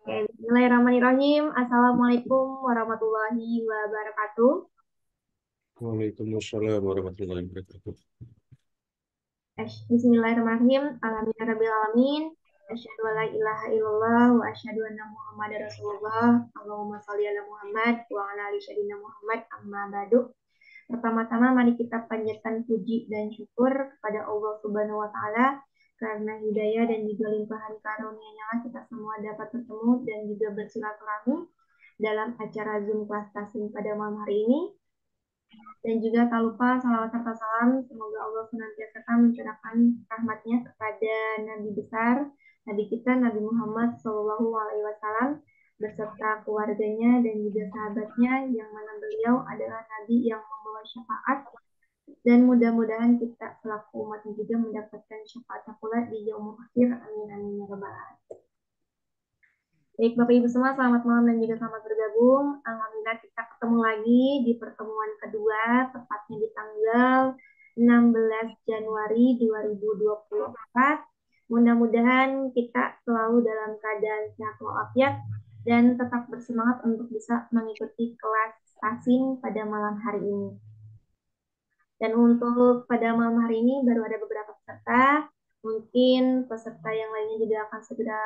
Oke, bismillahirrahmanirrahim. Assalamualaikum warahmatullahi wabarakatuh. Waalaikumsalam warahmatullahi wabarakatuh. Bismillahirrahmanirrahim. Alhamdulillahirabbil alamin. Asyhadu an la ilaha illallah wa asyhadu anna Muhammadar Rasulullah. Allahumma shalli ala Muhammad wa ala ali sayyidina Muhammad amma ba'du. Pertama-tama mari kita panjatkan puji dan syukur kepada Allah Subhanahu wa taala karena hidayah dan juga limpahan karunia-Nya kita semua dapat bertemu dan juga bersilaturahmi dalam acara Zoom kelas tasing pada malam hari ini. Dan juga tak lupa salawat serta salam, semoga Allah senantiasa mencurahkan rahmatnya kepada Nabi besar, Nabi kita, Nabi Muhammad SAW, beserta keluarganya dan juga sahabatnya, yang mana beliau adalah Nabi yang membawa syafaat, dan mudah-mudahan kita selaku umatnya juga mendapatkan syafaatnya pula di yaumul akhir. Amin amin ya rabbal alamin. Baik, Bapak Ibu semua, selamat malam dan juga selamat bergabung. Alhamdulillah kita ketemu lagi di pertemuan kedua, tepatnya di tanggal 16 Januari 2024. Mudah-mudahan kita selalu dalam keadaan sehat walafiat dan tetap bersemangat untuk bisa mengikuti kelas tasing pada malam hari ini. Dan untuk pada malam hari ini baru ada beberapa peserta. Mungkin peserta yang lainnya juga akan segera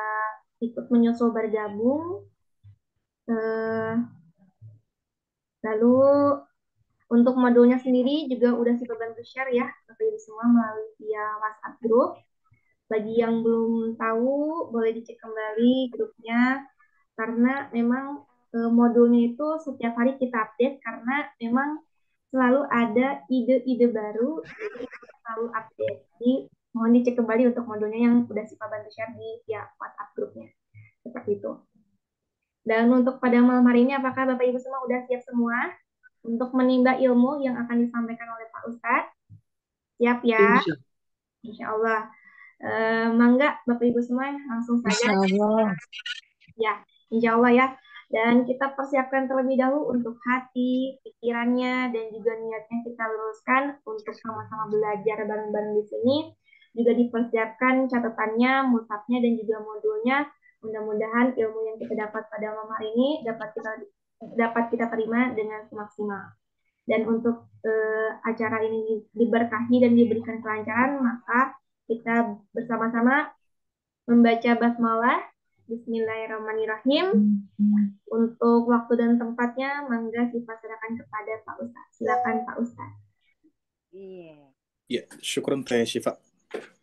ikut menyusul bergabung. Lalu untuk modulnya sendiri juga udah kita bantu share ya Bapak Ibu semua melalui via WhatsApp group. Bagi yang belum tahu boleh dicek kembali grupnya karena memang modulnya itu setiap hari kita update karena memang selalu ada ide-ide baru, jadi selalu update. Jadi mohon dicek kembali untuk modulnya yang udah Sipa bantu share di via WhatsApp grupnya. Seperti itu. Dan untuk pada malam hari ini, apakah Bapak Ibu semua udah siap semua untuk menimba ilmu yang akan disampaikan oleh Pak Ustadz? Siap ya? Insya, Insya Allah. Mangga Bapak Ibu semua langsung saja. insya Allah. Ya, insya Allah ya. Dan kita persiapkan terlebih dahulu untuk hati, pikirannya, dan juga niatnya kita luruskan untuk sama-sama belajar bareng-bareng di sini. Juga dipersiapkan catatannya, mushafnya, dan juga modulnya. Mudah-mudahan ilmu yang kita dapat pada malam hari ini dapat kita terima dengan maksimal. Dan untuk acara ini diberkahi dan diberikan kelancaran, maka kita bersama-sama membaca basmalah. Bismillahirrahmanirrahim. Untuk waktu dan tempatnya, mangga dipersilakan kepada Pak Ustadz. Silakan Pak Ustadz. Iya. Ya, syukur Teh Syifa.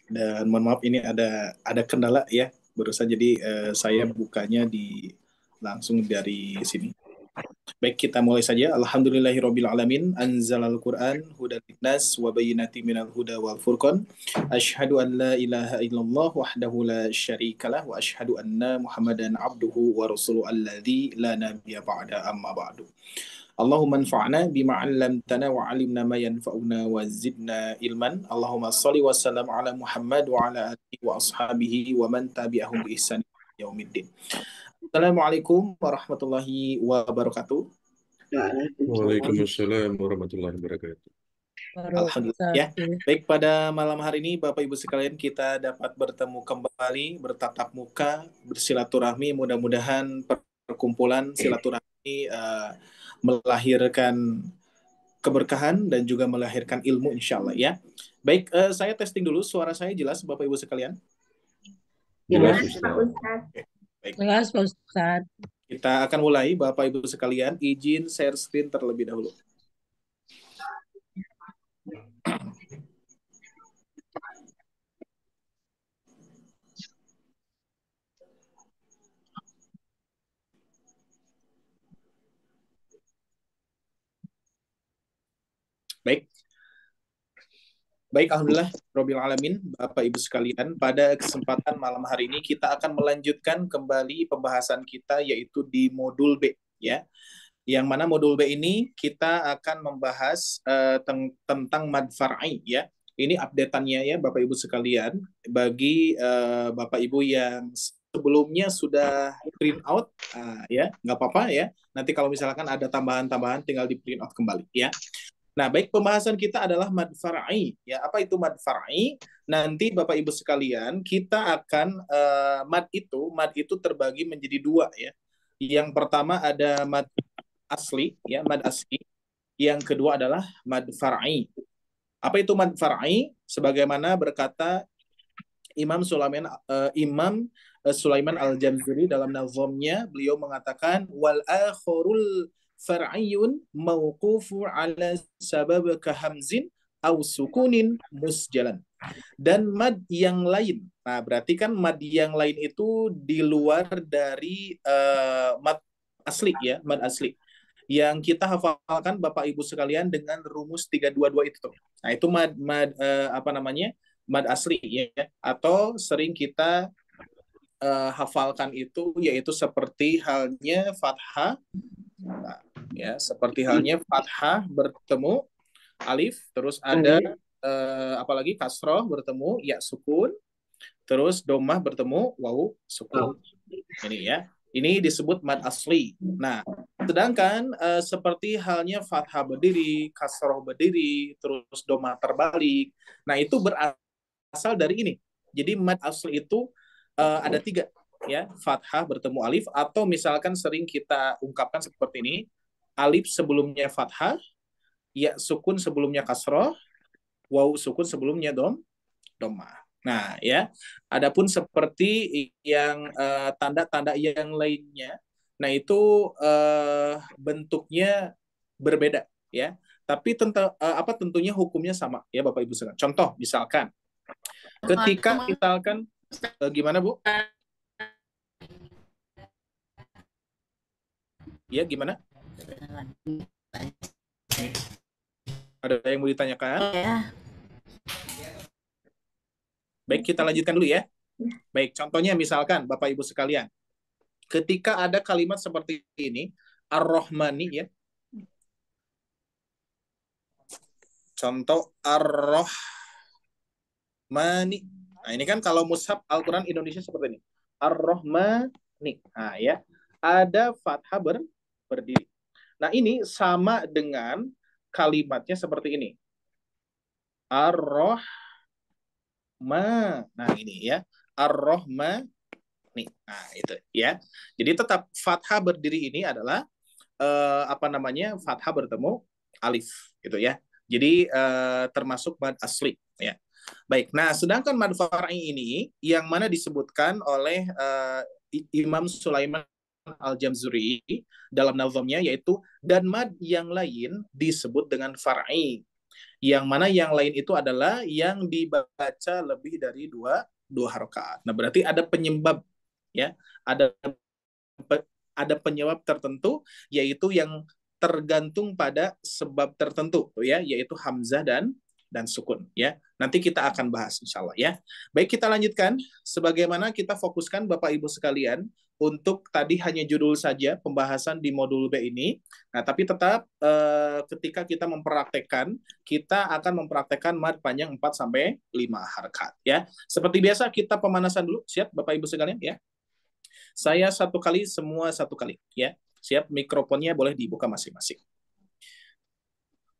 Dan mohon maaf ini ada kendala ya. Barusan jadi saya bukanya langsung dari sini. Baik, kita mulai saja. Alhamdulillahirabbil alamin, anzalal Qur'an hudan linnas wa bayyinatin minal huda wal furqan. Asyhadu an la ilaha illallah wahdahu la syarikalah wa asyhadu anna Muhammadan abduhu wa rasuluhu alladzi la nabiyya ba'da amma ba'du. Allahumma anfa'na bima 'allamtana wa 'allimna ma yanfa'una wa zidna ilman. Allahumma shalli wa sallam ala Muhammad wa ala alihi wa ashabihi wa man tabi'ahum bi ihsan ila yaumiddin. Assalamualaikum warahmatullahi wabarakatuh. Waalaikumsalam warahmatullahi wabarakatuh. Alhamdulillah ya. Baik, pada malam hari ini Bapak Ibu sekalian kita dapat bertemu kembali, bertatap muka, bersilaturahmi. Mudah-mudahan perkumpulan silaturahmi melahirkan keberkahan dan juga melahirkan ilmu insya Allah ya. Baik, saya testing dulu suara saya jelas Bapak Ibu sekalian. Jelas Pak Ustaz. Ustadz. Baik. Jelas Pak Ustadz. Kita akan mulai Bapak Ibu sekalian, izin share screen terlebih dahulu. Baik. Baik, Alhamdulillah, Rabbil Alamin, Bapak Ibu sekalian, pada kesempatan malam hari ini kita akan melanjutkan kembali pembahasan kita yaitu di modul B, ya. Yang mana modul B ini kita akan membahas tentang mad far'i, ya. Ini update-annya ya, Bapak Ibu sekalian, bagi Bapak Ibu yang sebelumnya sudah print out, ya, nggak apa-apa ya. Nanti kalau misalkan ada tambahan-tambahan tinggal di print out kembali, ya. Nah, baik, pembahasan kita adalah mad far'i. Ya, apa itu mad far'i? Nanti Bapak Ibu sekalian, kita akan mad itu terbagi menjadi dua ya. Yang pertama ada mad asli, ya, mad asli. Yang kedua adalah mad far'i. Apa itu mad far'i? Sebagaimana berkata Imam Sulaiman Al-Jamzuri dalam nazamnya, beliau mengatakan wal akhirul far'iyun mauqufu ala sabab kahamzin au sukunin musjalan. Dan mad yang lain. Nah, berarti kan mad yang lain itu di luar dari mad asli ya, mad asli. Yang kita hafalkan Bapak Ibu sekalian dengan rumus 322 itu tuh. Nah, itu apa namanya? Mad asli ya, atau sering kita hafalkan itu yaitu seperti halnya fathah. Nah, ya, seperti halnya fathah bertemu alif, terus ada apalagi kasroh bertemu ya sukun, terus domah bertemu wawu sukun. Ini ya, ini disebut mad asli. Nah, sedangkan seperti halnya fathah berdiri, kasroh berdiri, terus domah terbalik. Nah, itu berasal dari ini. Jadi mad asli itu ada tiga ya, fathah bertemu alif, atau misalkan sering kita ungkapkan seperti ini, alif sebelumnya fathah, ya sukun sebelumnya kasroh, wawu sukun sebelumnya domah. Nah, ya. Adapun seperti yang tanda-tanda yang lainnya, nah itu bentuknya berbeda, ya. Tapi tentunya hukumnya sama, ya Bapak Ibu sekalian. Contoh, misalkan ketika misalkan gimana Bu? Ya, gimana? Ada yang mau ditanyakan? Baik, kita lanjutkan dulu ya. Baik, contohnya misalkan Bapak Ibu sekalian, ketika ada kalimat seperti ini, Ar-Rahmani ya. Contoh Ar-Rahmani. Nah, ini kan kalau mushaf Al-Qur'an Indonesia seperti ini. Ar-Rahmani. Nah, ya. Ada fathah berdiri. Nah, ini sama dengan kalimatnya seperti ini. Ar-Rahma. Nah, ini ya. Ar-Rahma. Nih. Nah, itu ya. Jadi tetap fathah berdiri ini adalah apa namanya? Fathah bertemu alif gitu ya. Jadi termasuk mad asli ya. Baik. Nah, sedangkan mad far'i ini yang mana disebutkan oleh Imam Sulaiman Al-Jamzuri dalam nazamnya, yaitu dan mad yang lain disebut dengan far'i. Yang mana yang lain itu adalah yang dibaca lebih dari dua harokat. Nah, berarti ada penyebab ya, ada penyebab tertentu, yaitu yang tergantung pada sebab tertentu ya, yaitu hamzah dan sukun ya. Nanti kita akan bahas insya Allah ya. Baik, kita lanjutkan. Sebagaimana kita fokuskan Bapak Ibu sekalian, untuk tadi hanya judul saja pembahasan di modul B ini. Nah, tapi tetap ketika kita mempraktekkan, kita akan mempraktekkan mad panjang 4 sampai 5 harakat ya. Seperti biasa kita pemanasan dulu. Siap Bapak Ibu sekalian ya? Saya satu kali, semua satu kali ya. Siap, mikrofonnya boleh dibuka masing-masing.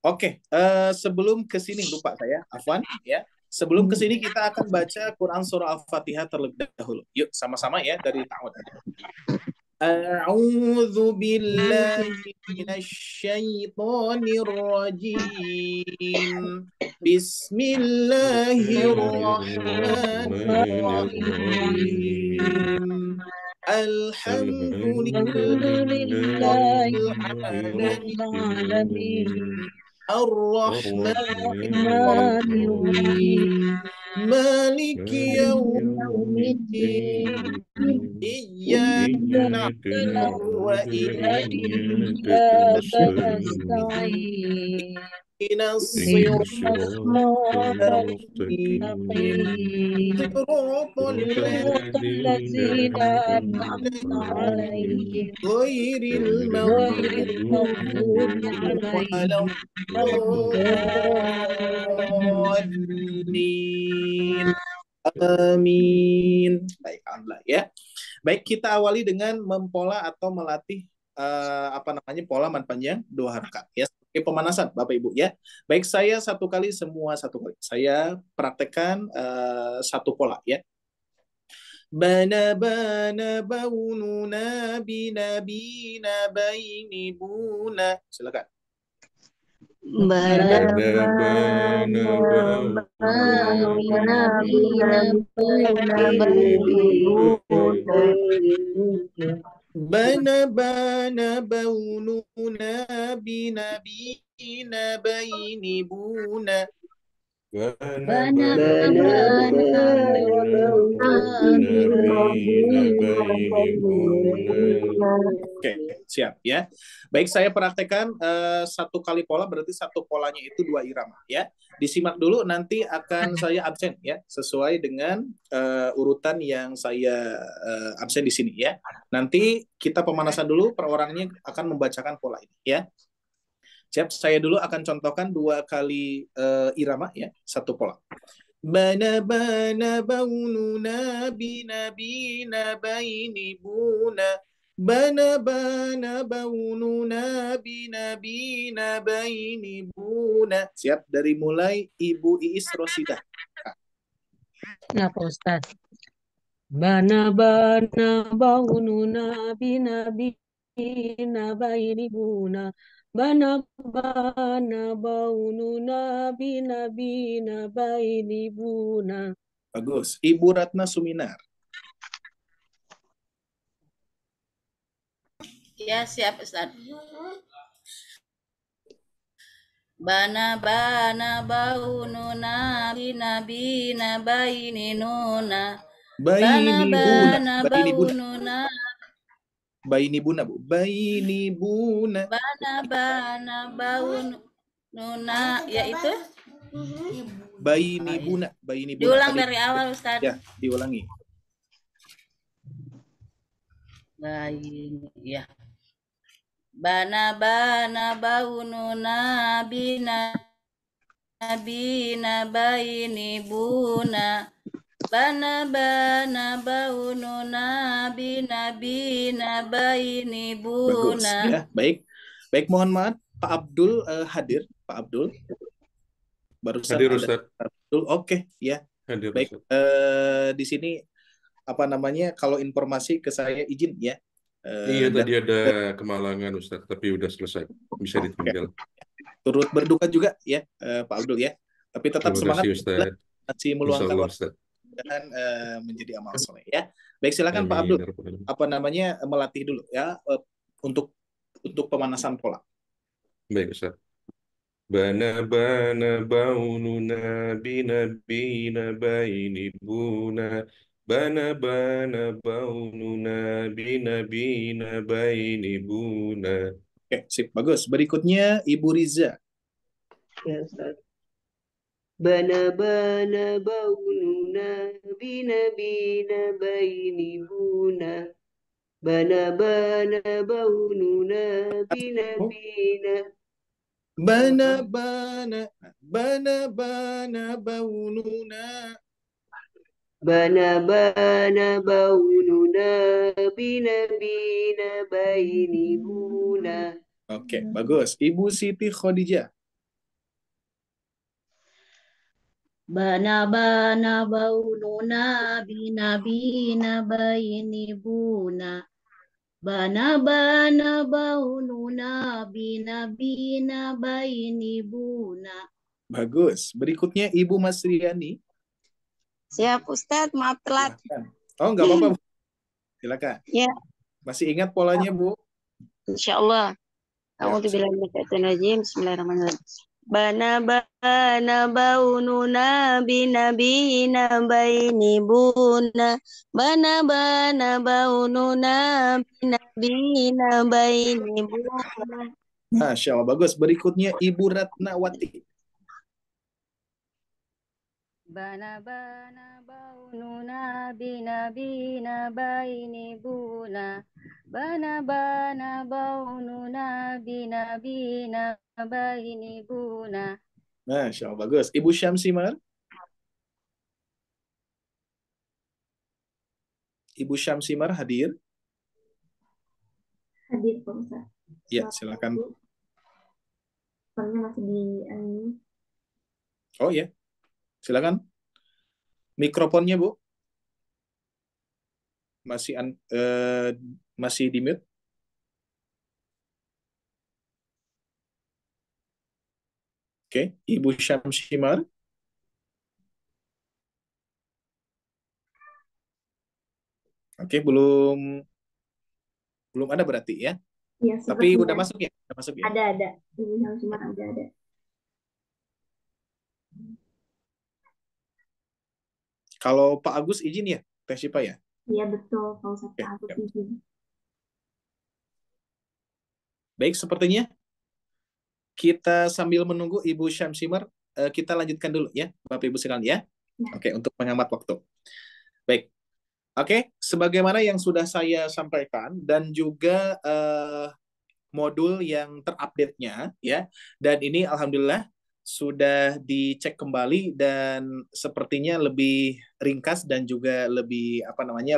Oke, sebelum ke sini lupa saya, Afwan ya. Sebelum ke sini kita akan baca Quran surah Al-Fatihah terlebih dahulu. Yuk sama-sama ya dari ta'awud aja. A'udzu billahi minasyaitonir rajim. Bismillahirrahmanirrahim. Alhamdulillahil alamin. Ar-Rahmanir-Rahim. Maliki yaumiddin. Iyyaka na'budu wa iyyaka nasta'in. Ihdinas siratal mustaqim. Siratal ladzina an'amta 'alaihim ghairil maghdubi 'alaihim waladdallin. Amin. Baik, alhamdulillah ya. Baik, kita awali dengan mempola atau melatih apa namanya pola mad panjang 2 harakat ya. pemanasan Bapak Ibu ya. Baik, saya satu kali, semua satu kali. Saya praktekkan satu pola ya. Bana bana baununa binabina baini buna. Silakan. Bana Bana bana baununa Bana bana baununa binabina baini buna. Bana Oke, siap ya. Baik, saya praktekkan satu kali pola, berarti satu polanya itu dua irama ya. Disimak dulu, nanti akan saya absen ya, sesuai dengan urutan yang saya absen di sini ya. Nanti kita pemanasan dulu, per orangnya akan membacakan pola ini ya. Siap, saya dulu akan contohkan dua kali irama ya, satu pola. Bana bana baununa binabina baini buna. Bana bana baununa binabina baini buna. Siap, dari mulai Ibu Iis Rosidah. Ya Pak Ustadz. Bana baununa binabina baini buna. Bana baununa binabina baini buna. Bagus. Ibu Ratna Suminar. Ya, siap Ustaz. Bana baununa binabina baini nuna. Bana baununa Baini buna, Bu. Baini buna. bana baununa, yaitu Baini buna. Baini buna. diulang dari awal Ustaz. Ya, diulangi. Baini, ya. Bana baununa binabina baini buna. Bana baununa binabina baini Bagus buna. ya, baik. Baik, mohon maaf Pak Abdul hadir, Pak Abdul. Barusan Hadir ada Ustaz. Pak Abdul. Oke, ya. Hadir Baik, Ustaz. di sini apa namanya? Kalau informasi ke saya izin ya. Iya, Dan tadi ada kemalangan Ustaz, tapi udah selesai. Bisa ditinggal. turut berduka juga ya, Pak Abdul ya. Tapi tetap Terima semangat kasih Ustaz. masih meluangkan Insyaallah waktu Ustaz. dan menjadi amal soleh ya. Baik, silakan Pak Amin. Abdul. Apa namanya, melatih dulu ya untuk pemanasan pola. Baik Ustaz. Bana baununa binabina baini buna. Bana baununa binabina baini buna. Oke, sip, bagus. Berikutnya Ibu Riza. Ya Ustaz. Bana baununa binabina baini buna. Bana baununa binabina. Bana baununa. Bana baununa binabina baini buna. Oke, bagus. Ibu Siti Khadijah. Bana baununa binabina baini buna. Bana baununa binabina baini buna. Bagus. Berikutnya Ibu Masriani. Siap Ustadz, maaf telat. Silakan. Oh, nggak apa-apa, Bu. Silakan. Ya, Masih ingat polanya, Bu? insya Allah. Ya, A'udzubillahi minasyaitonirrajim. Bismillahirrahmanirrahim. Bana baununa binabina baini buna. Bana baununa binabina baini buna. Masya Allah, bagus. Berikutnya Ibu Ratnawati. Bana baununa binabina baini buna. Bana baununa binabina baini buna. Masya Allah, bagus. Ibu Syamsimar. Ibu Syamsimar hadir. Hadir Pak Ustaz. Ya, silakan. Soalnya masih di Oh ya, silakan. Mikrofonnya Bu, masih masih di mute. Oke, Ibu Syamsimar. Oke, belum ada berarti ya. ya Tapi udah sepertinya masuk ya? Udah masuk ya? ada. Ibu Syamsimar ada. Kalau Pak Agus izin ya, Teh Syifa ya? Iya betul, Pak Ustadz Oke, aku ya. izin. Baik, sepertinya kita sambil menunggu Ibu Syamsimar, kita lanjutkan dulu ya, Bapak Ibu sekalian ya. Oke, untuk menghemat waktu. Baik. Oke, sebagaimana yang sudah saya sampaikan dan juga modul yang terupdate-nya ya. Dan ini alhamdulillah sudah dicek kembali dan sepertinya lebih ringkas dan juga lebih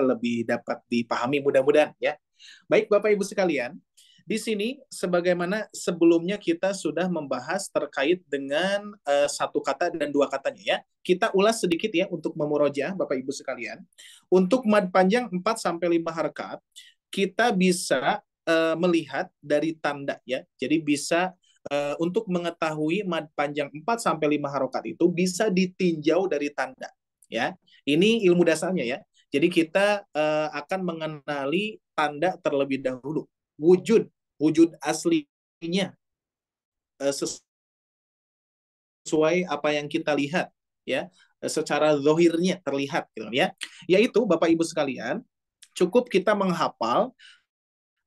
lebih dapat dipahami mudah-mudahan ya. Baik Bapak Ibu sekalian, di sini sebagaimana sebelumnya kita sudah membahas terkait dengan satu kata dan dua katanya ya. Kita ulas sedikit ya untuk memurojaah Bapak Ibu sekalian. Untuk mad panjang 4 sampai 5 harakat, kita bisa melihat dari tanda ya. Jadi bisa untuk mengetahui mad panjang 4 sampai 5 harokat itu bisa ditinjau dari tanda ya. Ini ilmu dasarnya ya. Jadi kita akan mengenali tanda terlebih dahulu. Wujud aslinya sesuai apa yang kita lihat ya, secara zahirnya terlihat gitu ya. Yaitu Bapak Ibu sekalian, cukup kita menghafal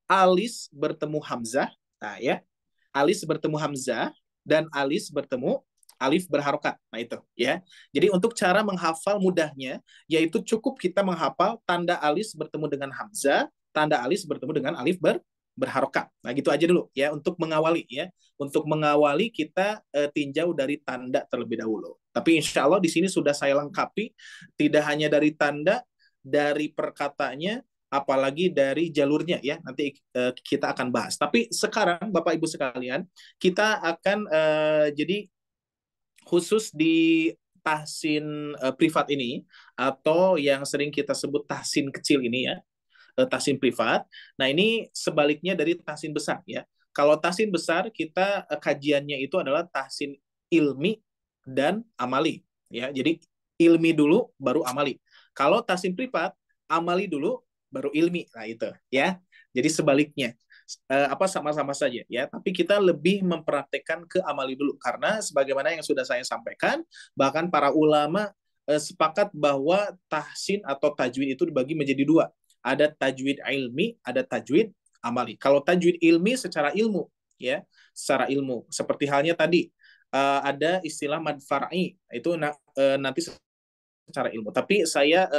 alis bertemu hamzah, nah ya, alis bertemu hamzah dan alis bertemu alif berharokat. Nah itu ya. Jadi untuk cara menghafal mudahnya, yaitu cukup kita menghafal tanda alis bertemu dengan hamzah, tanda alis bertemu dengan alif berharokat. Nah gitu aja dulu ya untuk mengawali ya. Untuk mengawali kita tinjau dari tanda terlebih dahulu. Tapi insya Allah di sini sudah saya lengkapi, tidak hanya dari tanda, dari perkataannya, apalagi dari jalurnya ya, nanti kita akan bahas. Tapi sekarang Bapak Ibu sekalian, kita akan jadi khusus di tahsin privat ini, atau yang sering kita sebut tahsin kecil ini ya, tahsin privat. Nah ini sebaliknya dari tahsin besar ya. Kalau tahsin besar kita kajiannya itu adalah tahsin ilmi dan amali ya. Jadi ilmi dulu baru amali. Kalau tahsin privat, amali dulu baru ilmi. Nah itu ya. Jadi sebaliknya sama-sama saja ya, tapi kita lebih mempraktekkan ke amali dulu karena sebagaimana yang sudah saya sampaikan, bahkan para ulama sepakat bahwa tahsin atau tajwid itu dibagi menjadi dua. Ada tajwid ilmi, ada tajwid amali. Kalau tajwid ilmi secara ilmu ya, secara ilmu seperti halnya tadi ada istilah mad far'i, itu nanti secara ilmu. Tapi saya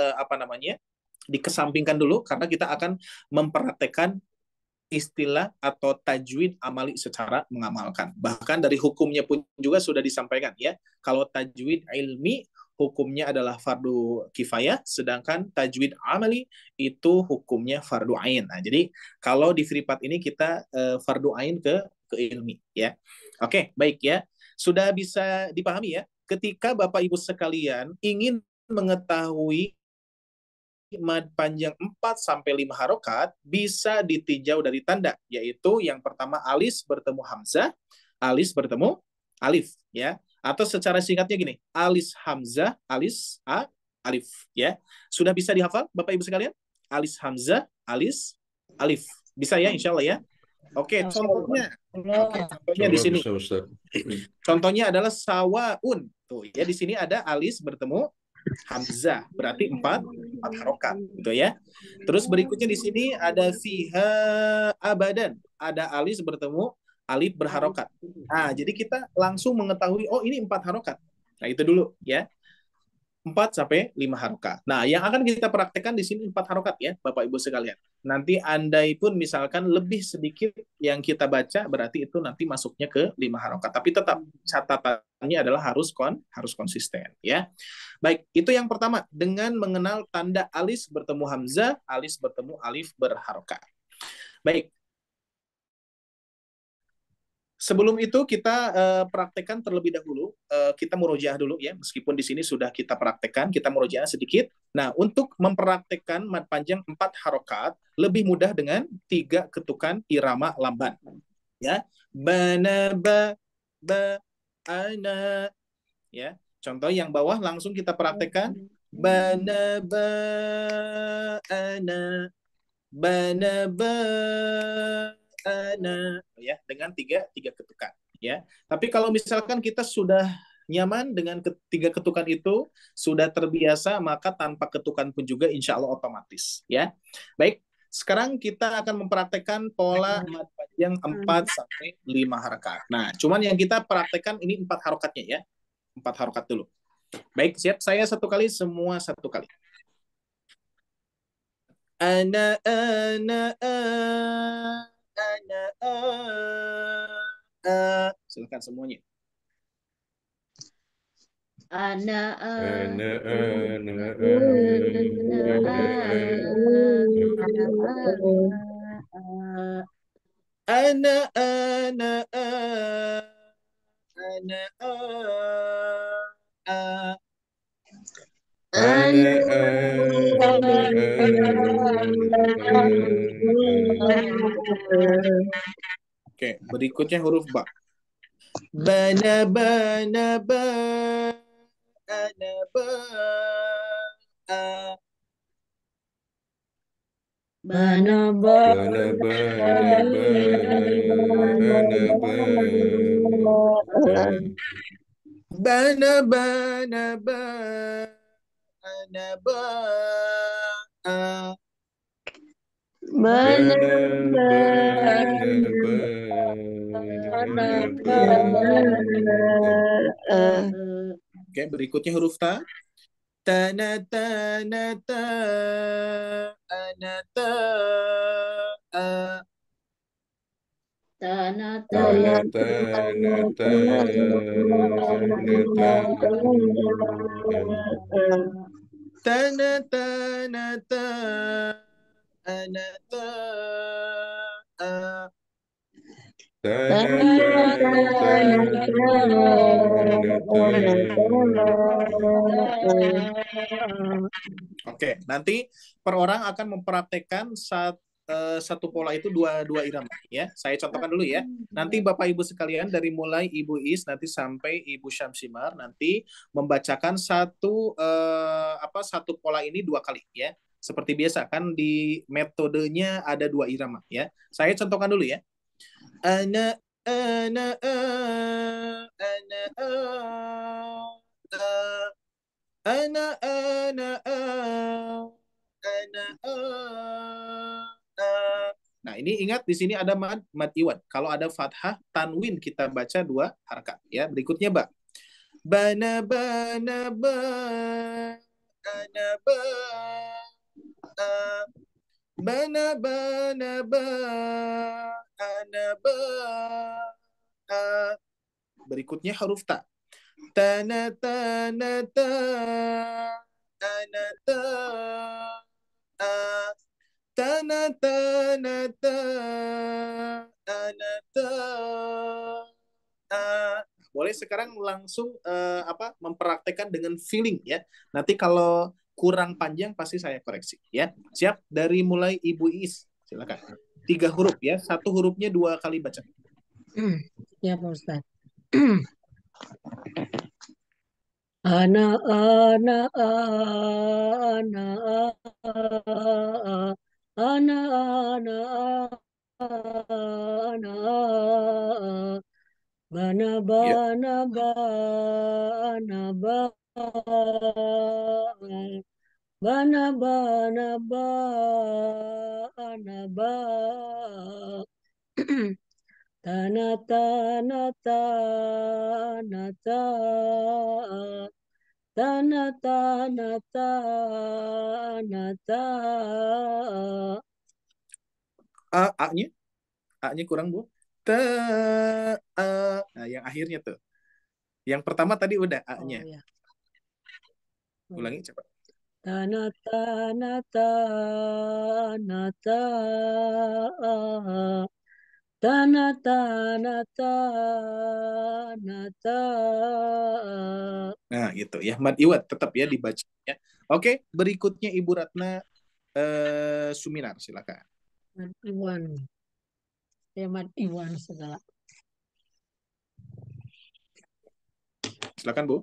dikesampingkan dulu karena kita akan mempraktekkan istilah atau tajwid amali secara mengamalkan. Bahkan dari hukumnya pun juga sudah disampaikan ya. Kalau tajwid ilmi hukumnya adalah fardu kifayah, sedangkan tajwid amali itu hukumnya fardu ain. Nah, jadi kalau di privat ini kita fardu ain ke ilmi ya. Oke, baik ya. Sudah bisa dipahami ya. Ketika Bapak Ibu sekalian ingin mengetahui mad panjang 4 sampai 5 harokat bisa ditinjau dari tanda, yaitu yang pertama alis bertemu hamzah, alis bertemu alif ya. Atau secara singkatnya gini, alis hamzah, alis alif ya. Sudah bisa dihafal Bapak Ibu sekalian? Alis hamzah, alis alif. Bisa ya insya Allah ya. Oke, contohnya. Contohnya di sini. Contohnya adalah sawaun. Tuh ya, di sini ada alis bertemu hamzah, berarti 4 harokat gitu ya. Terus berikutnya di sini ada fiha abadan, ada alis bertemu alif berharokat. Nah, jadi kita langsung mengetahui oh ini 4 harokat. Nah, itu dulu ya. 4 sampai 5 harokat. Nah, yang akan kita praktekkan di sini 4 harokat ya, Bapak Ibu sekalian. Nanti andai pun misalkan lebih sedikit yang kita baca, berarti itu nanti masuknya ke 5 harokat. Tapi tetap catatannya adalah harus konsisten ya. Baik, itu yang pertama, dengan mengenal tanda alis bertemu hamzah, alis bertemu alif berharokat. Baik. Sebelum itu kita praktekkan terlebih dahulu. Kita murojaah dulu ya. Meskipun di sini sudah kita praktekkan, kita murojaah sedikit. Nah, untuk mempraktekkan mad panjang 4 harokat lebih mudah dengan 3 ketukan irama lamban. Ya, bana ba ana. Ya, contoh yang bawah langsung kita praktekkan. Bana ba ana. Bana ba ana, ya, dengan tiga ketukan ya. Tapi kalau misalkan kita sudah nyaman dengan ketiga ketukan itu, sudah terbiasa, maka tanpa ketukan pun juga insya Allah otomatis ya. Baik, sekarang kita akan mempraktekkan pola mad panjang 4 sampai 5 harakat. Nah, cuman yang kita praktekkan ini 4 harokatnya ya. 4 harokat dulu. Baik, siap. Saya satu kali, semua satu kali. Ana silakan semuanya. Ana Ana Oke, berikutnya huruf ba. Bana bana ba ana ba Bana Bana bana bana bana bana ba ana ba Bana Oke, berikutnya huruf ta. Tana tana ta ana ta tanata tana tana ta ana ta Oke, nanti per orang akan mempraktekkan satu pola itu dua irama ya. Saya contohkan dulu ya. Nanti Bapak Ibu sekalian dari mulai Ibu Is nanti sampai Ibu Syamsimar nanti membacakan satu pola ini 2 kali ya. Seperti biasa kan di metodenya ada 2 irama ya. Saya contohkan dulu ya. Ana ana ana ana Nah, ini ingat di sini ada mad iwad. Kalau ada fathah tanwin kita baca 2 harakat ya. Berikutnya ba. Bana bana ba ana ba bana bana ba ana ba berikutnya huruf ta. Tana tana ta ana ta tana tana ta ana ta boleh sekarang langsung mempraktekkan dengan feeling ya. Nanti kalau kurang panjang pasti saya koreksi ya. Siap? Dari mulai Ibu Is, silakan. 3 huruf ya, 1 hurufnya 2 kali baca. Ya Pak Ustaz. Ana ana ana ana ana bana bana bana bana bana bana ba tana tana tana ta tana tana tana ta A-nya? A-nya kurang, Bu. Nah, yang akhirnya tuh. Yang pertama tadi udah A-nya. ya. Ulangi cepat. Tana tana tana ta Tanata, nata, nata. Nah, gitu ya. Mad iwat tetap ya dibacanya. Oke, berikutnya Ibu Ratna Suminar, silakan. Mad Iwan. Ya, Mad Iwan segala. Silakan, Bu.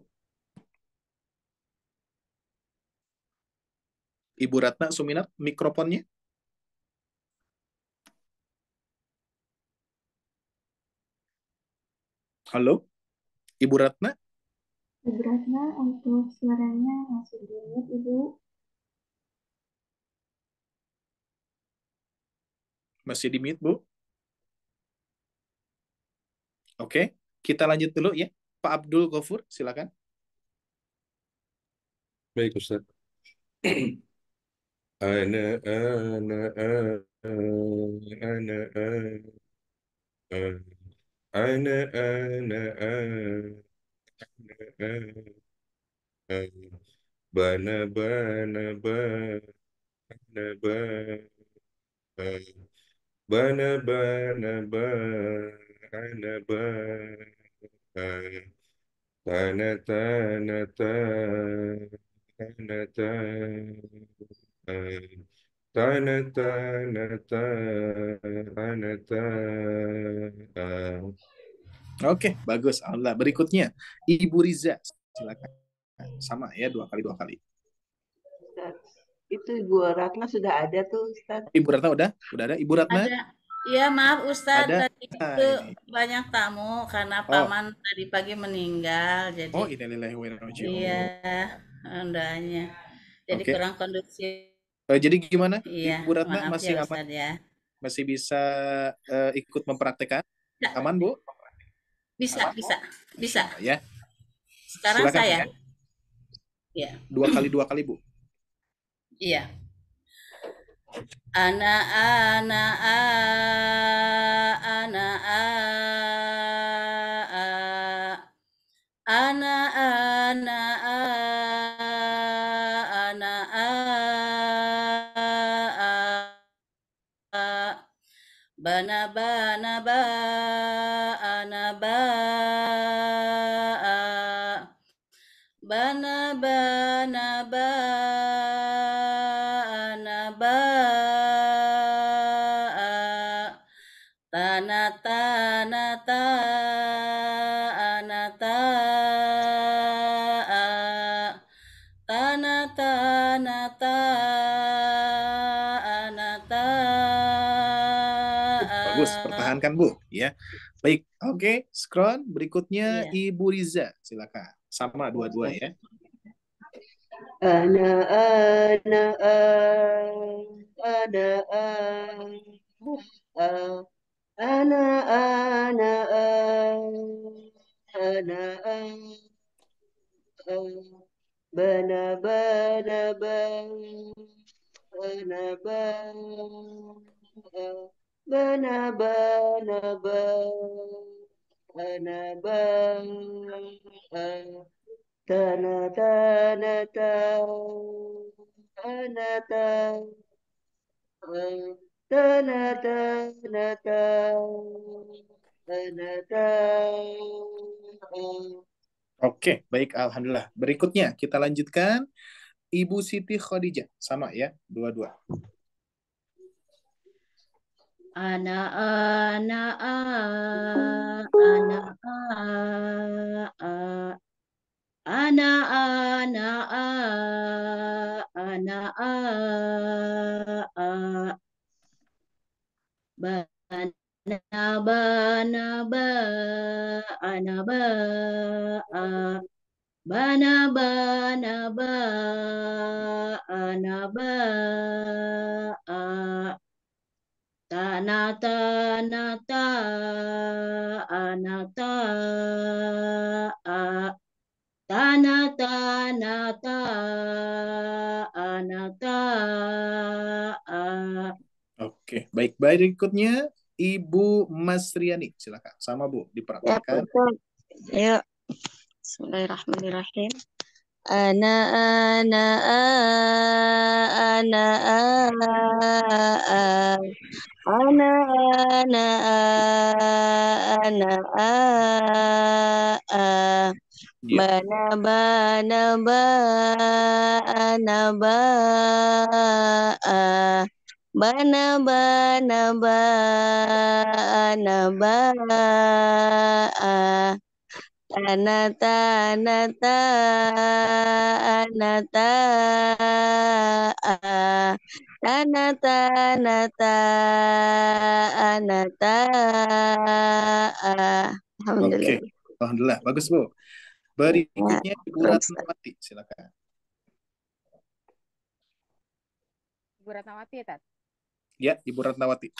Ibu Ratna Suminar, mikrofonnya. Halo, Ibu Ratna. Ibu Ratna untuk suaranya masih di-mute, Ibu. Masih di mute, Bu. Oke, kita lanjut dulu ya. Pak Abdul Ghafur, silakan. Baik, Ustaz. Ana, ana, ana, ana, ana, ana, ana, bana, bana, bana, bana, bana, bana, bana, tana, tana, tana, tana, tana, tana, tana. Oke, bagus. Allah. Berikutnya, Ibu Riza, silakan. Sama ya, dua kali. Ustaz. Itu Ibu Ratna sudah ada tuh, Ustaz. Ibu Ratna udah ada. Ibu Ratna Ada. Ya maaf Ustadz, ada. tadi itu Nah, ini. banyak tamu karena Oh, paman tadi pagi meninggal. Jadi oh, innalillahi wa inna ilaihi iya, raji'un. undahnya. Jadi Oke. kurang kondusif. Jadi gimana? Iya, Ibu Ratna maaf masih ya aman? Ustadz ya. Masih bisa ikut mempraktekkan? Ya, Aman, Bu? bisa. Masya Allah, ya. Sekarang Silakan, saya. ya. Ya, Dua kali, Bu. iya. Ana, ana, ana, ana, ana, bana, bana, ba, ana, ba, bana, bana, ba, ana, ba, tana, tana, ta, ana, ta, tana, tana, ta, ana, ta. Bagus, pertahankan, Bu. Ya. Baik, oke. Scroll. Berikutnya Iya. Ibu Riza, silakan. Sama dua-dua ya. Ana, ana, ana, ana, ana, ana, bana, bana, bana, bana, bana, bana, bana, tana, tana, tana, tana, tana, tana, tana. Oke, baik. Alhamdulillah. Berikutnya, kita lanjutkan. Ibu Siti Khadijah. Sama ya, dua-dua. Ana, ana, ana, ana, ana, bana, bana, ana, bana, bana, ana, tana, tana, ana, tana, tana, ana, Oke, baik. Berikutnya Ibu Masriani, silakan. Sama Bu, Ya, dipraktekkan. betul. Ya, Bismillahirrahmanirrahim. ana ana ana ana Ya. bana bana bana bana bana bana tanata nata nata tanata nata nata Oke, alhamdulillah. alhamdulillah, bagus Bu. Berikutnya Ibu Ratnawati, silakan. Ibu Ratnawati ya, Tat? Ya, Ibu Ratnawati.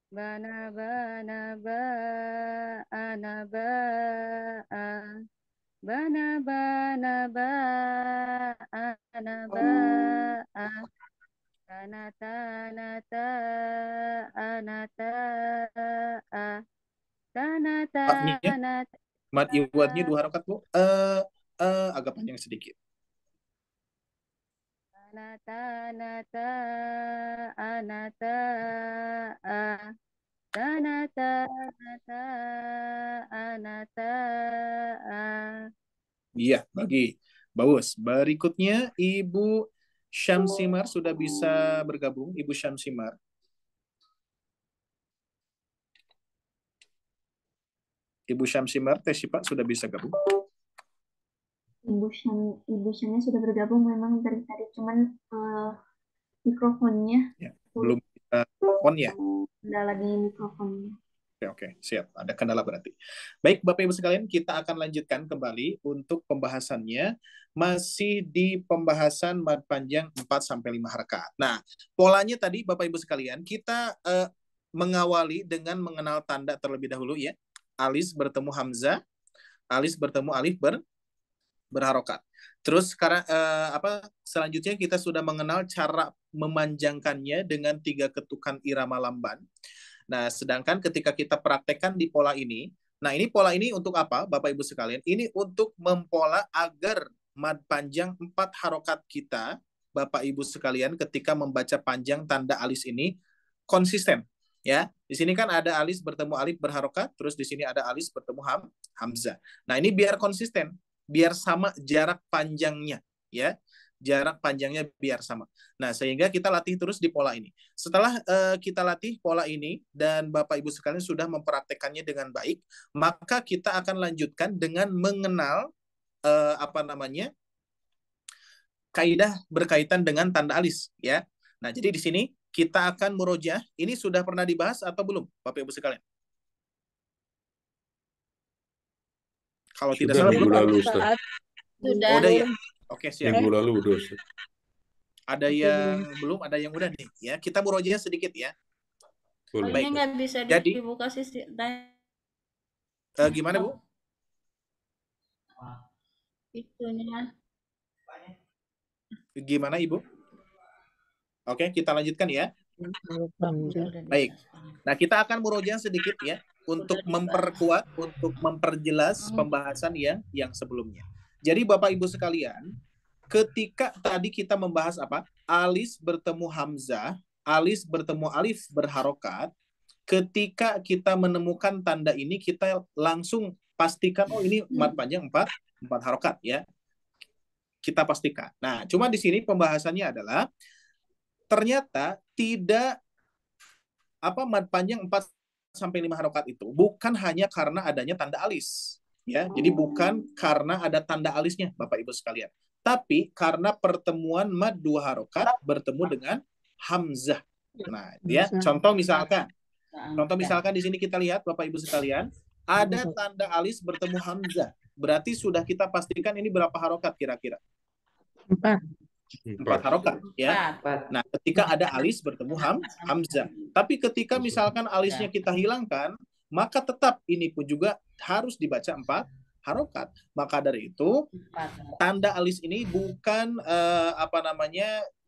Bana bana ba ana ba bana bana ba ana ba tanata nata anata tanata Maknya, nata mat iwadnya 2 harokat Bu. Agak panjang sedikit. tanata nata anata tanata nata anata Iya, bagus. Berikutnya Ibu Syamsimar sudah bisa bergabung, Ibu Syamsimar. Ibu Syamsimar, Teh Syifa sudah bisa gabung. Ibu Syamnya sudah bergabung memang dari tadi, cuman mikrofonnya Ya, belum bisa on ya. kendala di mikrofonnya. Oke, siap. Ada kendala berarti. Baik, Bapak Ibu sekalian, kita akan lanjutkan kembali untuk pembahasannya. Masih di pembahasan mad panjang 4-5 harakat. Nah, polanya tadi Bapak Ibu sekalian, kita mengawali dengan mengenal tanda terlebih dahulu ya. Alis bertemu hamzah, alis bertemu alif berharokat. Terus sekarang selanjutnya kita sudah mengenal cara memanjangkannya dengan 3 ketukan irama lamban. Nah, sedangkan ketika kita praktekkan di pola ini, nah ini pola ini untuk apa, Bapak Ibu sekalian? Ini untuk mempola agar mad panjang 4 harokat kita, Bapak Ibu sekalian, ketika membaca panjang tanda alis ini konsisten. Ya, di sini kan ada alis bertemu alif berharokat, terus di sini ada alis bertemu hamzah. Nah, ini biar konsisten, biar sama jarak panjangnya, ya. Jarak panjangnya biar sama. Nah, sehingga kita latih terus di pola ini. Setelah kita latih pola ini dan Bapak Ibu sekalian sudah mempraktekannya dengan baik, maka kita akan lanjutkan dengan mengenal kaidah berkaitan dengan tanda alis, ya. Nah, jadi di sini kita akan murojaah. Ini sudah pernah dibahas atau belum, Bapak Ibu sekalian? Kalau tidak salah minggu belum. lalu, Ustaz. Sudah. Oh, udah ya. Oke, siap. Minggu lalu udah, Ustaz. Ada yang belum, ada yang udah nih, ya. Kita murojaah sedikit ya. Oh, ini nggak bisa dibuka sih. Gimana, Bu? Itunya. Gimana, Ibu? Oke, kita lanjutkan ya. Baik. Nah, kita akan murojaah sedikit ya untuk memperkuat, untuk memperjelas pembahasan yang sebelumnya. Jadi Bapak Ibu sekalian, ketika tadi kita membahas apa? Alis bertemu hamzah, alis bertemu alif berharokat. Ketika kita menemukan tanda ini, kita langsung pastikan, oh ini mad panjang 4 harokat ya. Kita pastikan. Nah, cuma di sini pembahasannya adalah ternyata tidak mad panjang 4-5 harokat itu bukan hanya karena adanya tanda alis. Ya, jadi bukan karena ada tanda alisnya, Bapak Ibu sekalian. Tapi karena pertemuan mad 2 harokat bertemu dengan hamzah. Nah, ya, contoh misalkan di sini kita lihat Bapak Ibu sekalian, ada tanda alis bertemu hamzah. Berarti sudah kita pastikan ini berapa harokat kira-kira? 4 harokat, ya. Nah, ketika ada alis bertemu hamzah. Tapi ketika misalkan alisnya kita hilangkan, maka tetap ini pun juga harus dibaca 4 harokat. Maka dari itu tanda alis ini bukan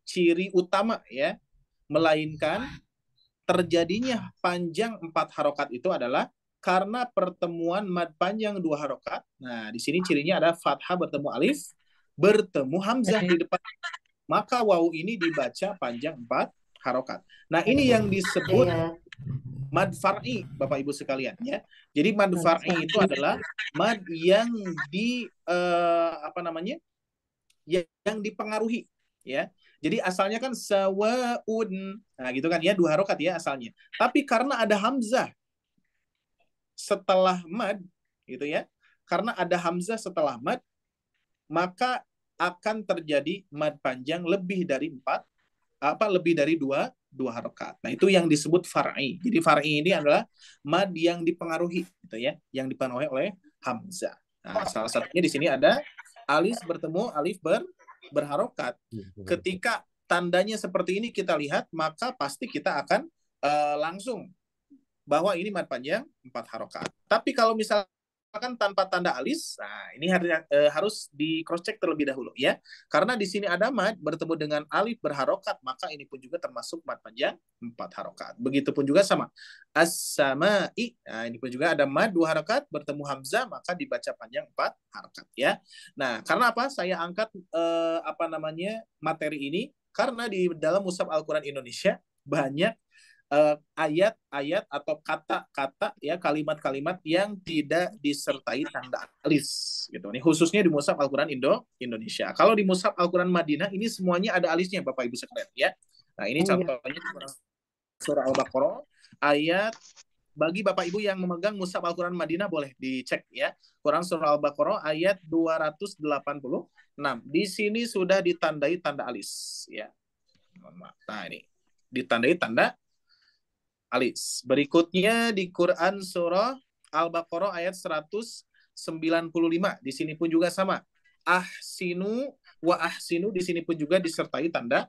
ciri utama ya, melainkan terjadinya panjang 4 harokat itu adalah karena pertemuan mad panjang 2 harokat. Nah, di sini cirinya ada fathah bertemu alif, bertemu hamzah di depan. Maka wawu ini dibaca panjang 4 harokat. Nah, ini yang disebut mad far'i, Bapak Ibu sekalian ya. Jadi mad far'i itu adalah mad yang yang dipengaruhi ya. Jadi asalnya kan sawaun. Nah, gitu kan ya, 2 harokat ya asalnya. Tapi karena ada hamzah setelah mad gitu ya. Karena ada hamzah setelah mad, maka akan terjadi mad panjang lebih dari 2 harokat. Nah, itu yang disebut far'i. Jadi far'i ini adalah mad yang dipengaruhi gitu ya, yang dipengaruhi oleh hamzah. Nah, salah satunya di sini ada alif bertemu alif berharokat. Ketika tandanya seperti ini kita lihat, maka pasti kita akan langsung bahwa ini mad panjang 4 harokat. Tapi kalau misalkan tanpa tanda alis, nah ini harus di cross check terlebih dahulu ya. Karena di sini ada mad bertemu dengan alif berharokat, maka ini pun juga termasuk mad panjang 4 harokat. Begitupun juga sama as-sama'i. Nah, ini pun juga ada mad 2 harokat bertemu hamzah, maka dibaca panjang 4 harokat ya. Nah, karena apa? Saya angkat materi ini karena di dalam Mushaf Al-Qur'an Indonesia banyak ayat-ayat atau kata-kata ya, kalimat-kalimat yang tidak disertai tanda alis gitu nih, khususnya di Mushaf Al-Qur'an Indonesia. Kalau di Mushaf Al-Qur'an Madinah ini semuanya ada alisnya Bapak Ibu sekalian ya. Nah, ini contohnya surah Al-Baqarah ayat, bagi Bapak Ibu yang memegang Mushaf Al-Qur'an Madinah boleh dicek ya. Quran surah Al-Baqarah ayat 286. Di sini sudah ditandai tanda alis ya. Nah, ini ditandai tanda alis. Berikutnya di Quran surah Al-Baqarah ayat 195. Di sini pun juga sama. Ahsinu wa ahsinu, di sini pun juga disertai tanda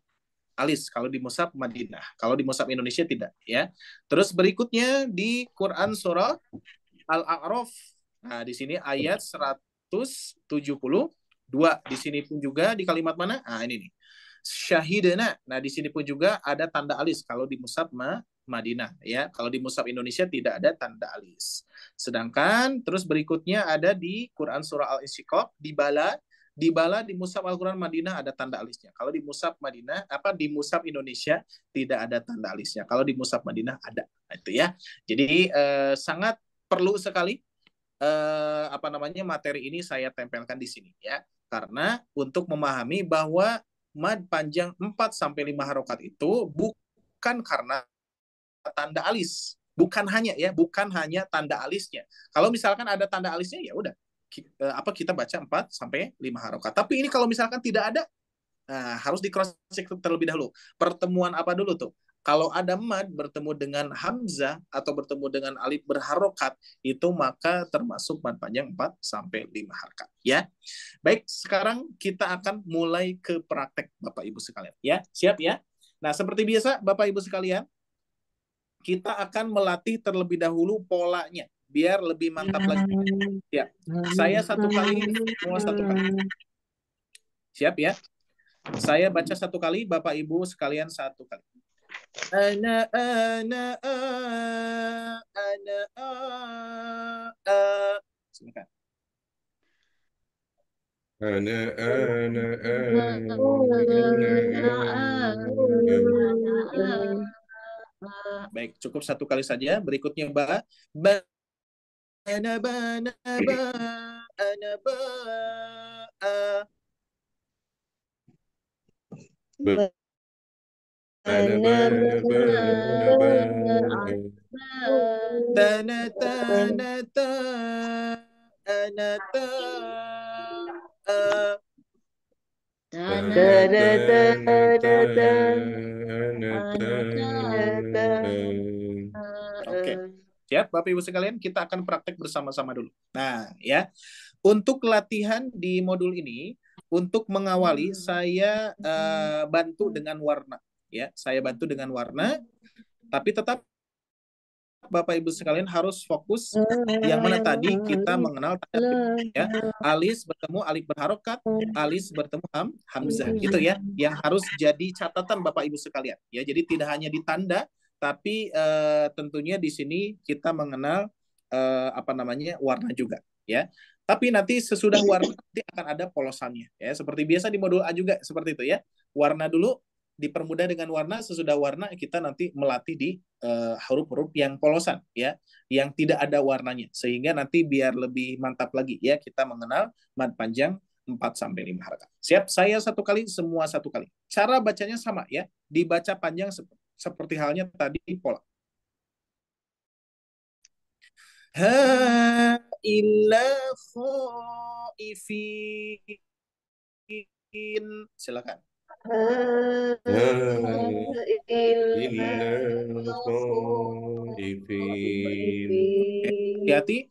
alis kalau di Mushaf Madinah. Kalau di Mushaf Indonesia tidak ya. Terus berikutnya di Quran surah Al-A'raf. Nah, di sini ayat 172. Di sini pun juga di kalimat mana? Nah, ini nih. Syahidana. Nah, di sini pun juga ada tanda alis kalau di Mushaf Madinah ya. Kalau di Mushaf Indonesia tidak ada tanda alis. Sedangkan terus berikutnya ada di Quran surah Al-Insyiqaq, dibala di Mushaf Al-Qur'an Madinah ada tanda alisnya. Kalau di Mushaf Madinah di Mushaf Indonesia tidak ada tanda alisnya. Kalau di Mushaf Madinah ada. Nah, itu ya. Jadi sangat perlu sekali materi ini saya tempelkan di sini ya. Karena untuk memahami bahwa mad panjang 4 sampai 5 harokat itu bukan karena tanda alis, bukan hanya tanda alisnya. Kalau misalkan ada tanda alisnya ya udah kita baca 4 sampai 5 harokat. Tapi ini kalau misalkan tidak ada, harus di cross check terlebih dahulu. Pertemuan apa dulu tuh? Kalau ada mad bertemu dengan hamzah atau bertemu dengan alif berharokat, itu maka termasuk mad panjang 4 sampai 5 harokat ya. Baik, sekarang kita akan mulai ke praktek Bapak Ibu sekalian ya. Siap ya? Nah, seperti biasa Bapak Ibu sekalian, kita akan melatih terlebih dahulu polanya biar lebih mantap lagi. Ya, saya satu kali, semua satu kali. Siap ya? Saya baca satu kali, Bapak Ibu sekalian satu kali. Ana silakan. Baik, cukup satu kali saja. Berikutnya ana Oke, siap Bapak Ibu sekalian, kita akan praktek bersama-sama dulu. Nah, ya. Untuk latihan di modul ini, untuk mengawali saya bantu dengan warna, ya. Saya bantu dengan warna, tapi tetap Bapak Ibu sekalian harus fokus yang mana tadi kita mengenal tanda ya. Alis bertemu alif berharokat, alis bertemu hamzah gitu ya. Yang harus jadi catatan Bapak Ibu sekalian ya. Jadi tidak hanya ditanda tapi tentunya di sini kita mengenal apa namanya warna juga ya. Tapi nanti sesudah warna nanti akan ada polosannya ya. Seperti biasa di modul A juga seperti itu ya. Warna dulu dipermudah dengan warna, sesudah warna kita nanti melatih di huruf-huruf yang polosan ya, yang tidak ada warnanya. Sehingga nanti biar lebih mantap lagi ya kita mengenal mad panjang 4 sampai 5 harakat. Siap? Saya satu kali, semua satu kali. Cara bacanya sama ya, dibaca panjang seperti halnya tadi pola. Ha illa khaifin. Silakan. Hati-hati,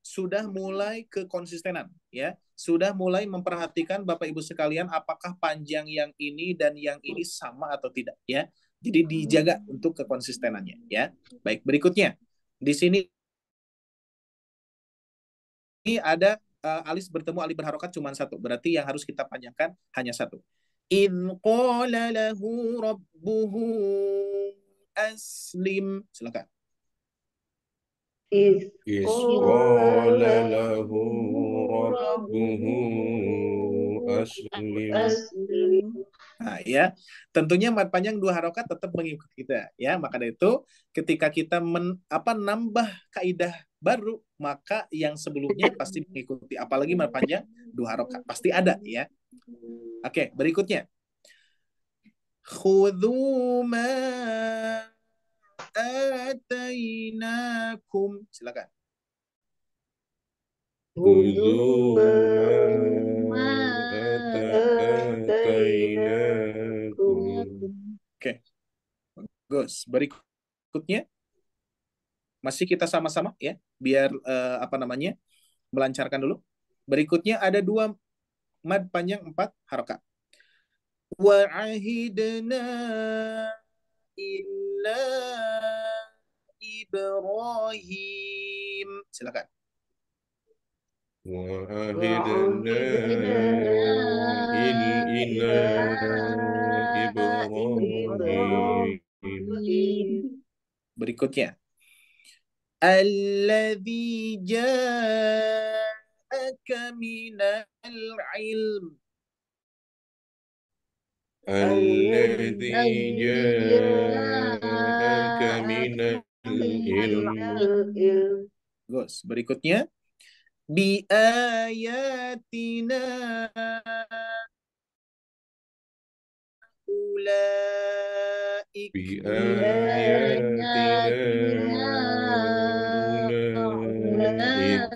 sudah mulai kekonsistenan ya, sudah mulai memperhatikan Bapak Ibu sekalian apakah panjang yang ini dan yang ini sama atau tidak ya. Jadi dijaga untuk kekonsistenannya ya. Baik, berikutnya di sini ada alis bertemu alif berharokat cuma satu, berarti yang harus kita panjangkan hanya satu. In qala lahu rabbuhu aslim. Silakan. Is qala lahu rabbuhu aslim. Nah, ya, tentunya mad panjang 2 harokat tetap mengikuti kita ya. Maka dari itu ketika kita nambah kaidah baru, maka yang sebelumnya pasti mengikuti, apalagi mad panjang 2 harokat pasti ada ya. Oke, berikutnya. Khudhu ma atainakum. Silakan. Khudhu ma atainakum. Oke. Bagus. Berikutnya masih kita sama-sama ya, biar melancarkan dulu. Berikutnya ada 2 mad panjang 4 harokat. Wa'ahidna illa Ibrahim. Silakan. Wa'ahidna illa Ibrahim. Berikutnya. Alladzi ja'aka minal ilm. Alladzi ja'aka minal ilm. Bagus. Berikutnya. Bi ayatina ulaik. Bi ayatina ulaik.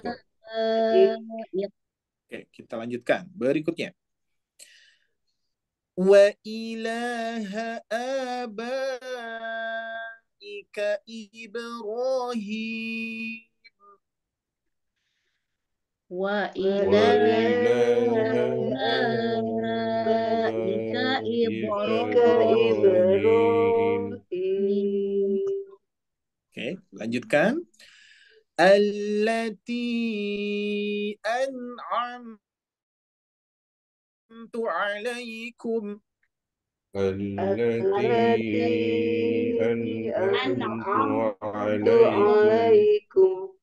Oke, kita lanjutkan. Berikutnya. Wa ilaha abaika Ibrahim. Wa ilaha abaika Ibrahim. Oke, lanjutkan. Allati an'amtu alaikum. Allati an'amtu alaikum.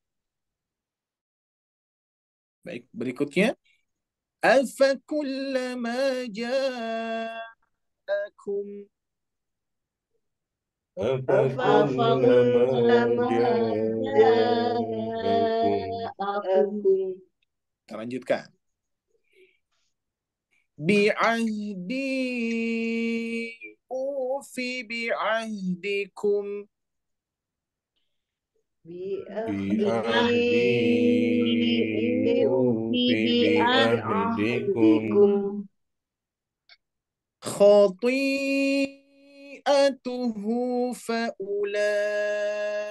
Baik, berikutnya. Afakullama ja'akum. Afakullama ja'akum. Kita lanjutkan. Bi'ahdi ufi bi'ahdikum. Bi'ahdi ufi bi'ahdikum. Khati'atuhu fa'ulaik.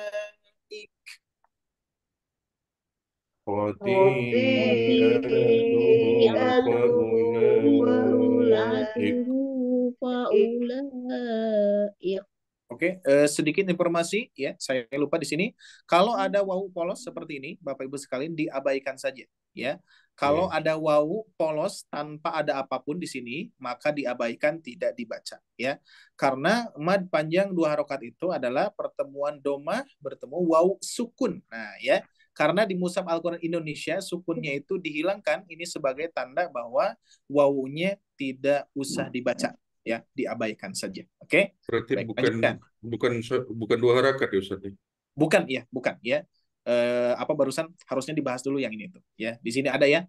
Fa'ulaik. Oke, sedikit informasi ya, saya lupa di sini. Kalau ada wawu polos seperti ini, Bapak Ibu sekalian diabaikan saja ya. Kalau ada wawu polos tanpa ada apapun di sini, maka diabaikan, tidak dibaca ya. Karena mad panjang 2 harokat itu adalah pertemuan domah bertemu wawu sukun. Nah ya, karena di Mushaf Al-Quran Indonesia sukunnya itu dihilangkan, ini sebagai tanda bahwa wawunya tidak usah dibaca ya, diabaikan saja. Oke. Berarti Baik, bukan lanjutkan. bukan 2 harakat ya Ustaz? Bukan ya. Apa barusan harusnya dibahas dulu yang ini tuh ya. Di sini ada ya.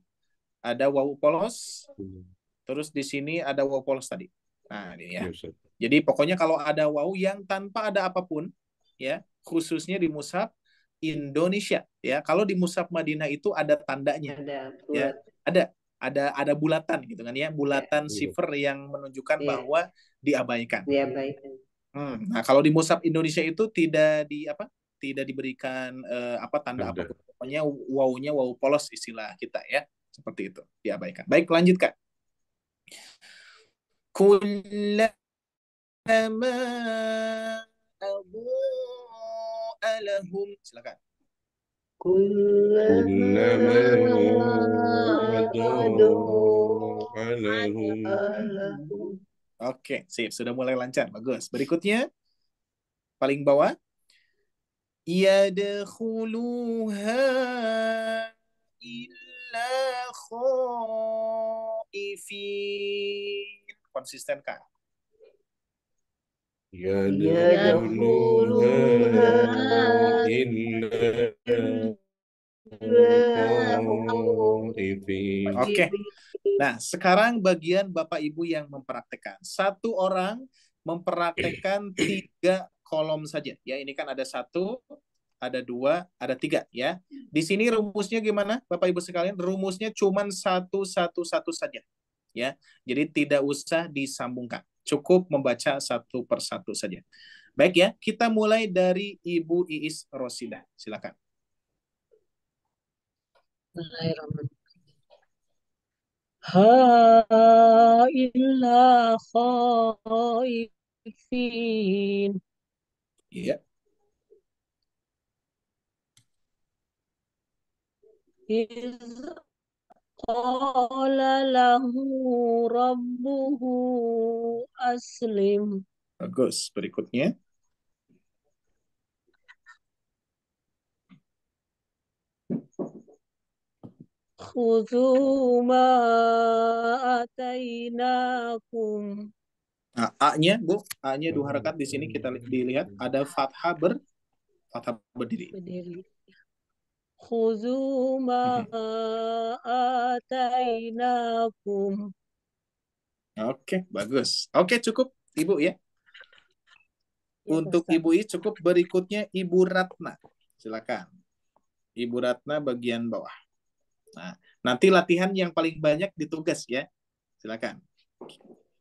Ada wawu polos. Terus di sini ada wawu polos tadi. Nah, ini ya. Ustaz. Jadi pokoknya kalau ada wawu yang tanpa ada apapun ya, khususnya di Mushaf Indonesia ya. Kalau di Mushaf Madinah itu ada tandanya. Ya, ada bulatan gitu kan ya, bulatan sifar yang menunjukkan bahwa diabaikan. Nah, kalau di Mushaf Indonesia itu tidak diberikan tanda apapun. Pokoknya wawunya wawu polos istilah kita ya. Seperti itu, diabaikan. Baik, lanjutkan. Kullama adhu'a lahum. Silakan. Kullama adhu'a lahum. Oke, sip. Sudah mulai lancar. Bagus. Berikutnya, paling bawah. Yadkhuluha illa khaifin. Konsisten, Kak. Yadkhuluha illa khaifin. Oke. Nah, sekarang bagian Bapak Ibu yang mempraktekkan. Satu orang mempraktekkan 3 kolom saja. Ya, ini kan ada 1, ada 2, ada 3 ya. Di sini rumusnya gimana, Bapak Ibu sekalian? Rumusnya cuma 1 saja. Ya. Jadi tidak usah disambungkan. Cukup membaca 1 per 1 saja. Baik ya, kita mulai dari Ibu Iis Rosidah. Silakan. Ha illa khaifin. Iya. Iz qala lahu rabbuhu aslim. Bagus. Berikutnya. Khudhu ma atainakum. Nah, A-nya, Bu. A-nya 2 harakat di sini kita dilihat ada fathah berdiri. Khudhu ma atainakum. Oke, bagus. Oke, cukup Ibu ya. Untuk Ibu I cukup. Berikutnya Ibu Ratna. Silakan. Ibu Ratna bagian bawah. Nah, nanti latihan yang paling banyak di tugas ya. Silakan.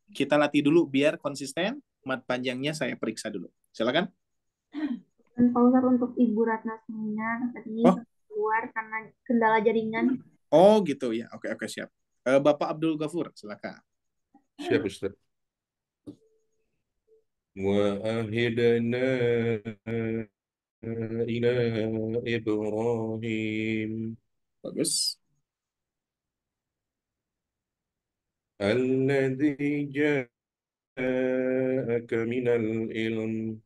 Kita latih dulu biar konsisten. Mat panjangnya saya periksa dulu. Silakan. Dan Pak Ustadz, untuk Ibu Ratna seminar tadi keluar karena kendala jaringan. Oh gitu ya. Oke, siap. Bapak Abdul Ghafur, silakan. Siap Ustaz. Wa ahidna ila Ibrahim. Bagus. Alladzi ja'aka minal ilm.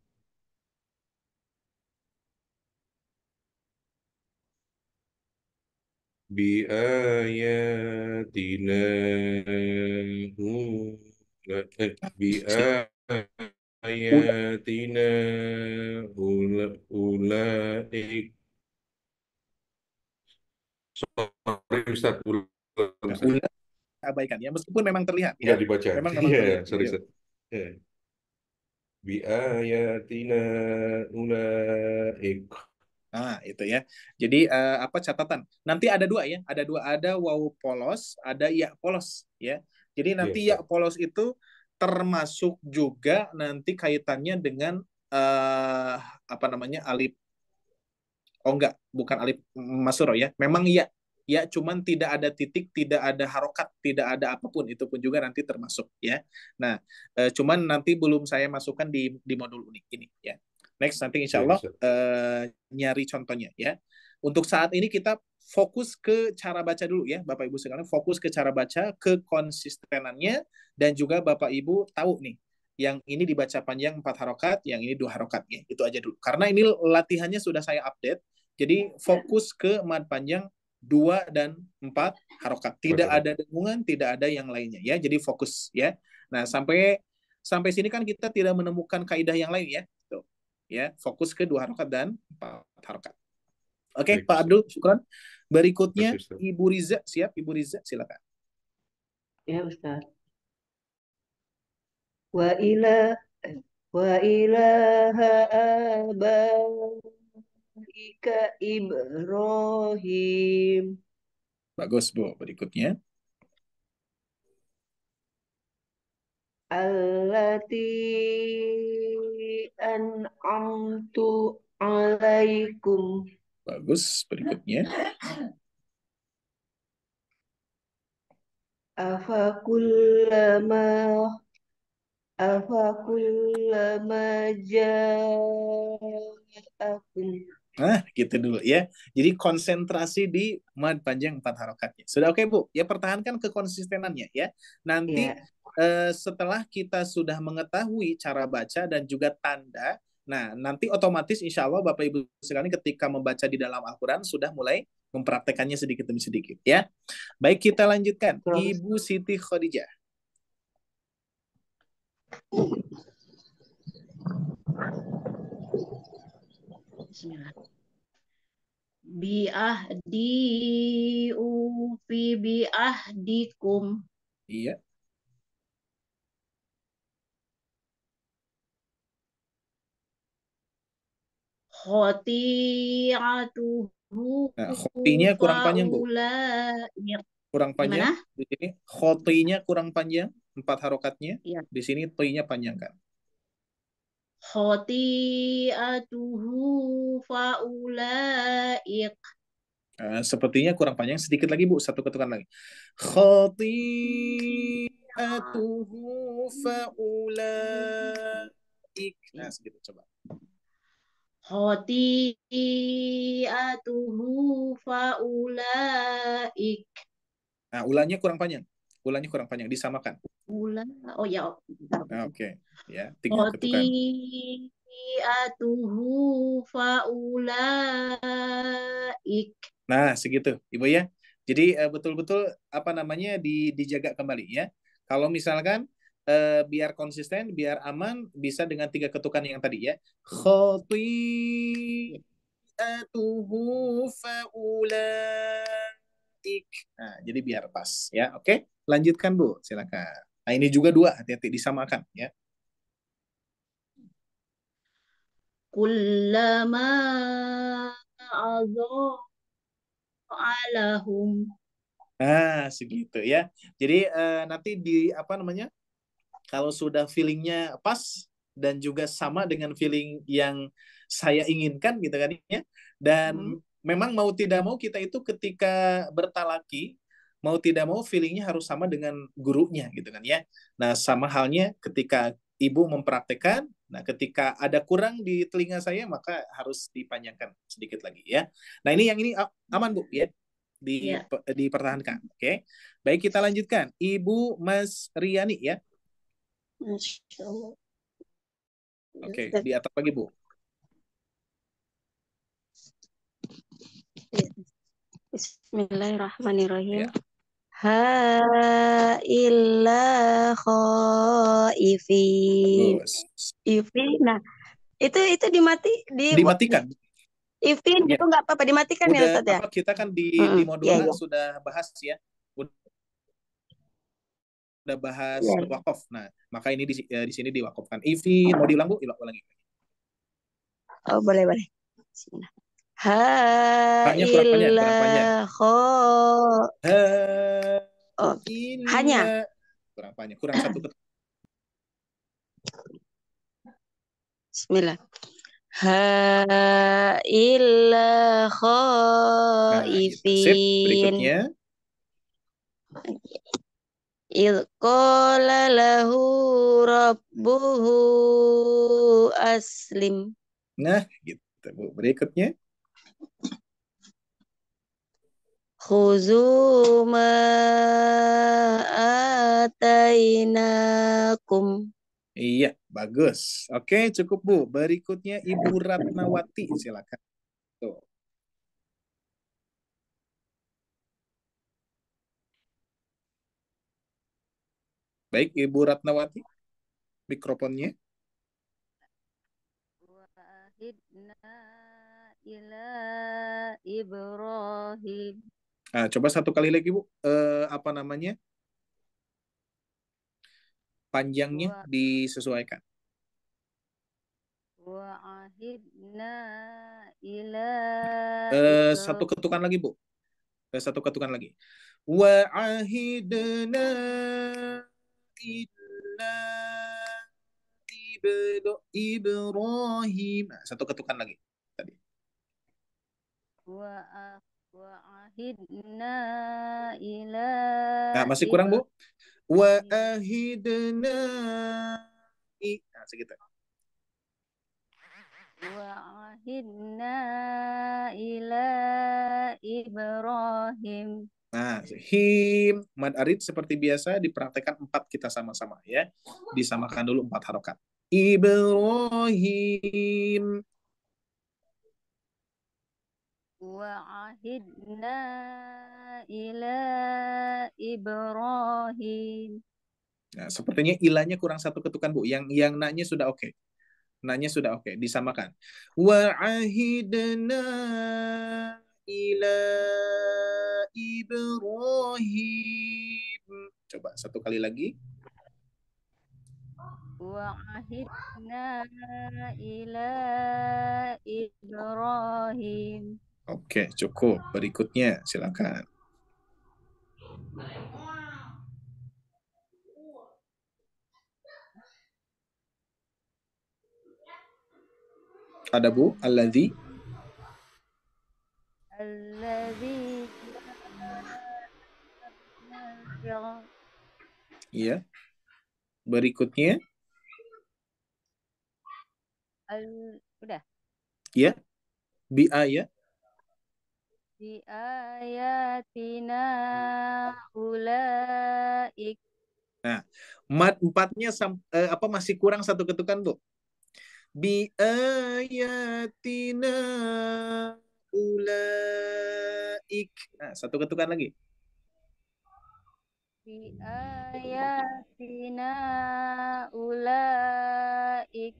Biayatina ulaik. Sorry Ustaz, Abaikan ya, meskipun memang terlihat ya. Nggak dibaca. Memang terlihat. Sorry Ustaz. Biayatina ulaik. Nah, itu ya. Jadi catatan? Nanti ada 2 ya. Ada 2, ada wawu polos, ada ya polos ya. Jadi nanti ya polos itu termasuk juga nanti kaitannya dengan alif. Oh enggak, bukan alif masuro ya. Memang ya. ya, cuman tidak ada titik, tidak ada harokat, tidak ada apapun, itu pun juga nanti termasuk ya. Nah, cuman nanti belum saya masukkan di modul unik ini ya. Next nanti insya Ya, Allah Ustaz. nyari contohnya ya. Untuk saat ini kita fokus ke cara baca dulu ya, Bapak Ibu sekalian, fokus ke cara baca, ke konsistenannya, dan juga Bapak Ibu tahu nih, yang ini dibaca panjang 4 harokat, yang ini 2 harokat ya. Itu aja dulu. Karena ini latihannya sudah saya update, jadi fokus ke mad panjang 2 dan 4 harokat. Tidak ada dengungan, tidak ada yang lainnya ya. Jadi fokus ya. Nah, sampai sini kan kita tidak menemukan kaidah yang lain ya. Tuh. Ya, fokus ke 2 harokat dan 4 harokat. Oke, Baik, Pak Ustaz. Abdul, syukran. Berikutnya Makasih, Ustaz. Ibu Riza, siap Ibu Riza, silakan. Ya Ustaz. Wa ilaha abaika Ibrahim. Bagus, Bu. Berikutnya. Allati an'amtu alaikum. Bagus. Berikutnya. Afakullama ja'akum. Nah, gitu dulu ya. Jadi konsentrasi di mad panjang 4 harokatnya. Sudah oke, Bu? Ya, pertahankan kekonsistenannya ya. Nanti setelah kita sudah mengetahui cara baca dan juga tanda, nah nanti otomatis insya Allah Bapak Ibu sekalian ketika membaca di dalam Al-Quran sudah mulai mempraktekannya sedikit demi sedikit ya. Baik, kita lanjutkan. Ibu Siti Khadijah. Bismillah. Bi'ahdi ufi bi'ahdikum. Iya. Khoti'atuhu Nah, khotinya kurang panjang, Bu. Kurang panjang. Gimana? Di sini khotinya kurang panjang, 4 harokatnya. Ya. Di sini t-nya panjang kan. Khoti'atuhu fa'ulaik. Sepertinya kurang panjang. Sedikit lagi, Bu. Satu ketukan lagi. Khoti'atuhu fa'ulaik. Nah, segitu. Coba. Khoti'atuhu fa'ulaik. Nah, ulangnya kurang panjang. Ulangnya kurang panjang. Disamakan. Oh ya. Oke. Ya, 3 ketukan. Khoti'atuhu fa'ulaik. Nah, segitu, Ibu ya. Jadi betul-betul apa namanya dijaga kembali ya. Kalau misalkan biar konsisten, biar aman, bisa dengan 3 ketukan yang tadi ya. Khoti'atuhu fa'ulaik. Nah, jadi biar pas ya. Oke, lanjutkan Bu, silakan. Nah, ini juga 2, hati-hati disamakan ya. Kullama alahum. Nah, segitu ya. Jadi nanti di apa namanya? Kalau sudah feelingnya pas dan juga sama dengan feeling yang saya inginkan gitu kan ya. Dan memang mau tidak mau kita itu ketika bertalaki, mau tidak mau feelingnya harus sama dengan gurunya gitu kan ya. Nah, sama halnya ketika Ibu mempraktekkan, nah ketika ada kurang di telinga saya maka harus dipanjangkan sedikit lagi ya. Nah, ini yang ini aman Bu ya. Dipertahankan. Oke. Baik, kita lanjutkan. Ibu Mas Riani ya. Masya Allah. Oke, di atas lagi Bu. Bismillahirrahmanirrahim. Ya. Ha illa khaifin. Bagus. Ifin. Nah, itu dimatikan. Ifin Ya. itu nggak apa-apa dimatikan Udah, ya Ustaz ya. kita kan di modul ya. sudah bahas ya. Udah bahas wakaf. Nah, maka ini di sini diwakafkan. Ifin mau diulang Bu? Ulangi. Oh, boleh. Ha illa hanya kurang panjang, kurang 1 ketukan. Bismillah. illa Nah, gitu. Sip. khaifin. Berikutnya. Idh qala lahu rabbuhu aslim. Nah, gitu, Bu. Berikutnya. Khuzu ma atainakum. Iya, bagus. Oke, cukup, Bu. Berikutnya Ibu Ratnawati, silakan. Tuh. Baik, Ibu Ratnawati. Mikrofonnya. Wa ahidna ila Ibrahim. Nah, coba satu kali lagi, Bu. Apa namanya? Panjangnya Wa disesuaikan. wa ahidna ila Satu ketukan lagi, Bu. Satu ketukan lagi. Wa ahidna ila Ibrahim. Nah, satu ketukan lagi tadi. wa ahidna ila Nah, masih kurang, Bu. Wa ahidna nah, segitu. Wa ahidna ila Ibrahim. Nah, him, mad arid seperti biasa dipraktekkan 4 kita sama-sama ya. Disamakan dulu 4 harokat. Ibrahim. Wa ahidna ila Ibrahim. Nah, sepertinya ilahnya kurang satu ketukan, Bu. Yang na-nya sudah oke. Na-nya sudah oke, disamakan. Wa ahidna ila Ibrahim. Coba satu kali lagi. Wa ahidna ila Ibrahim. Oke, cukup. Berikutnya, silakan. Ada, Bu? Alladzi. Alladzi Iya. Berikutnya. udah. Iya. Bi ayat. Bi ayatina ulaik. Nah, mat 4-nya masih kurang satu ketukan, Bu. Bi ayatina ulaik. Nah, satu ketukan lagi. Bi ayatina ulaik.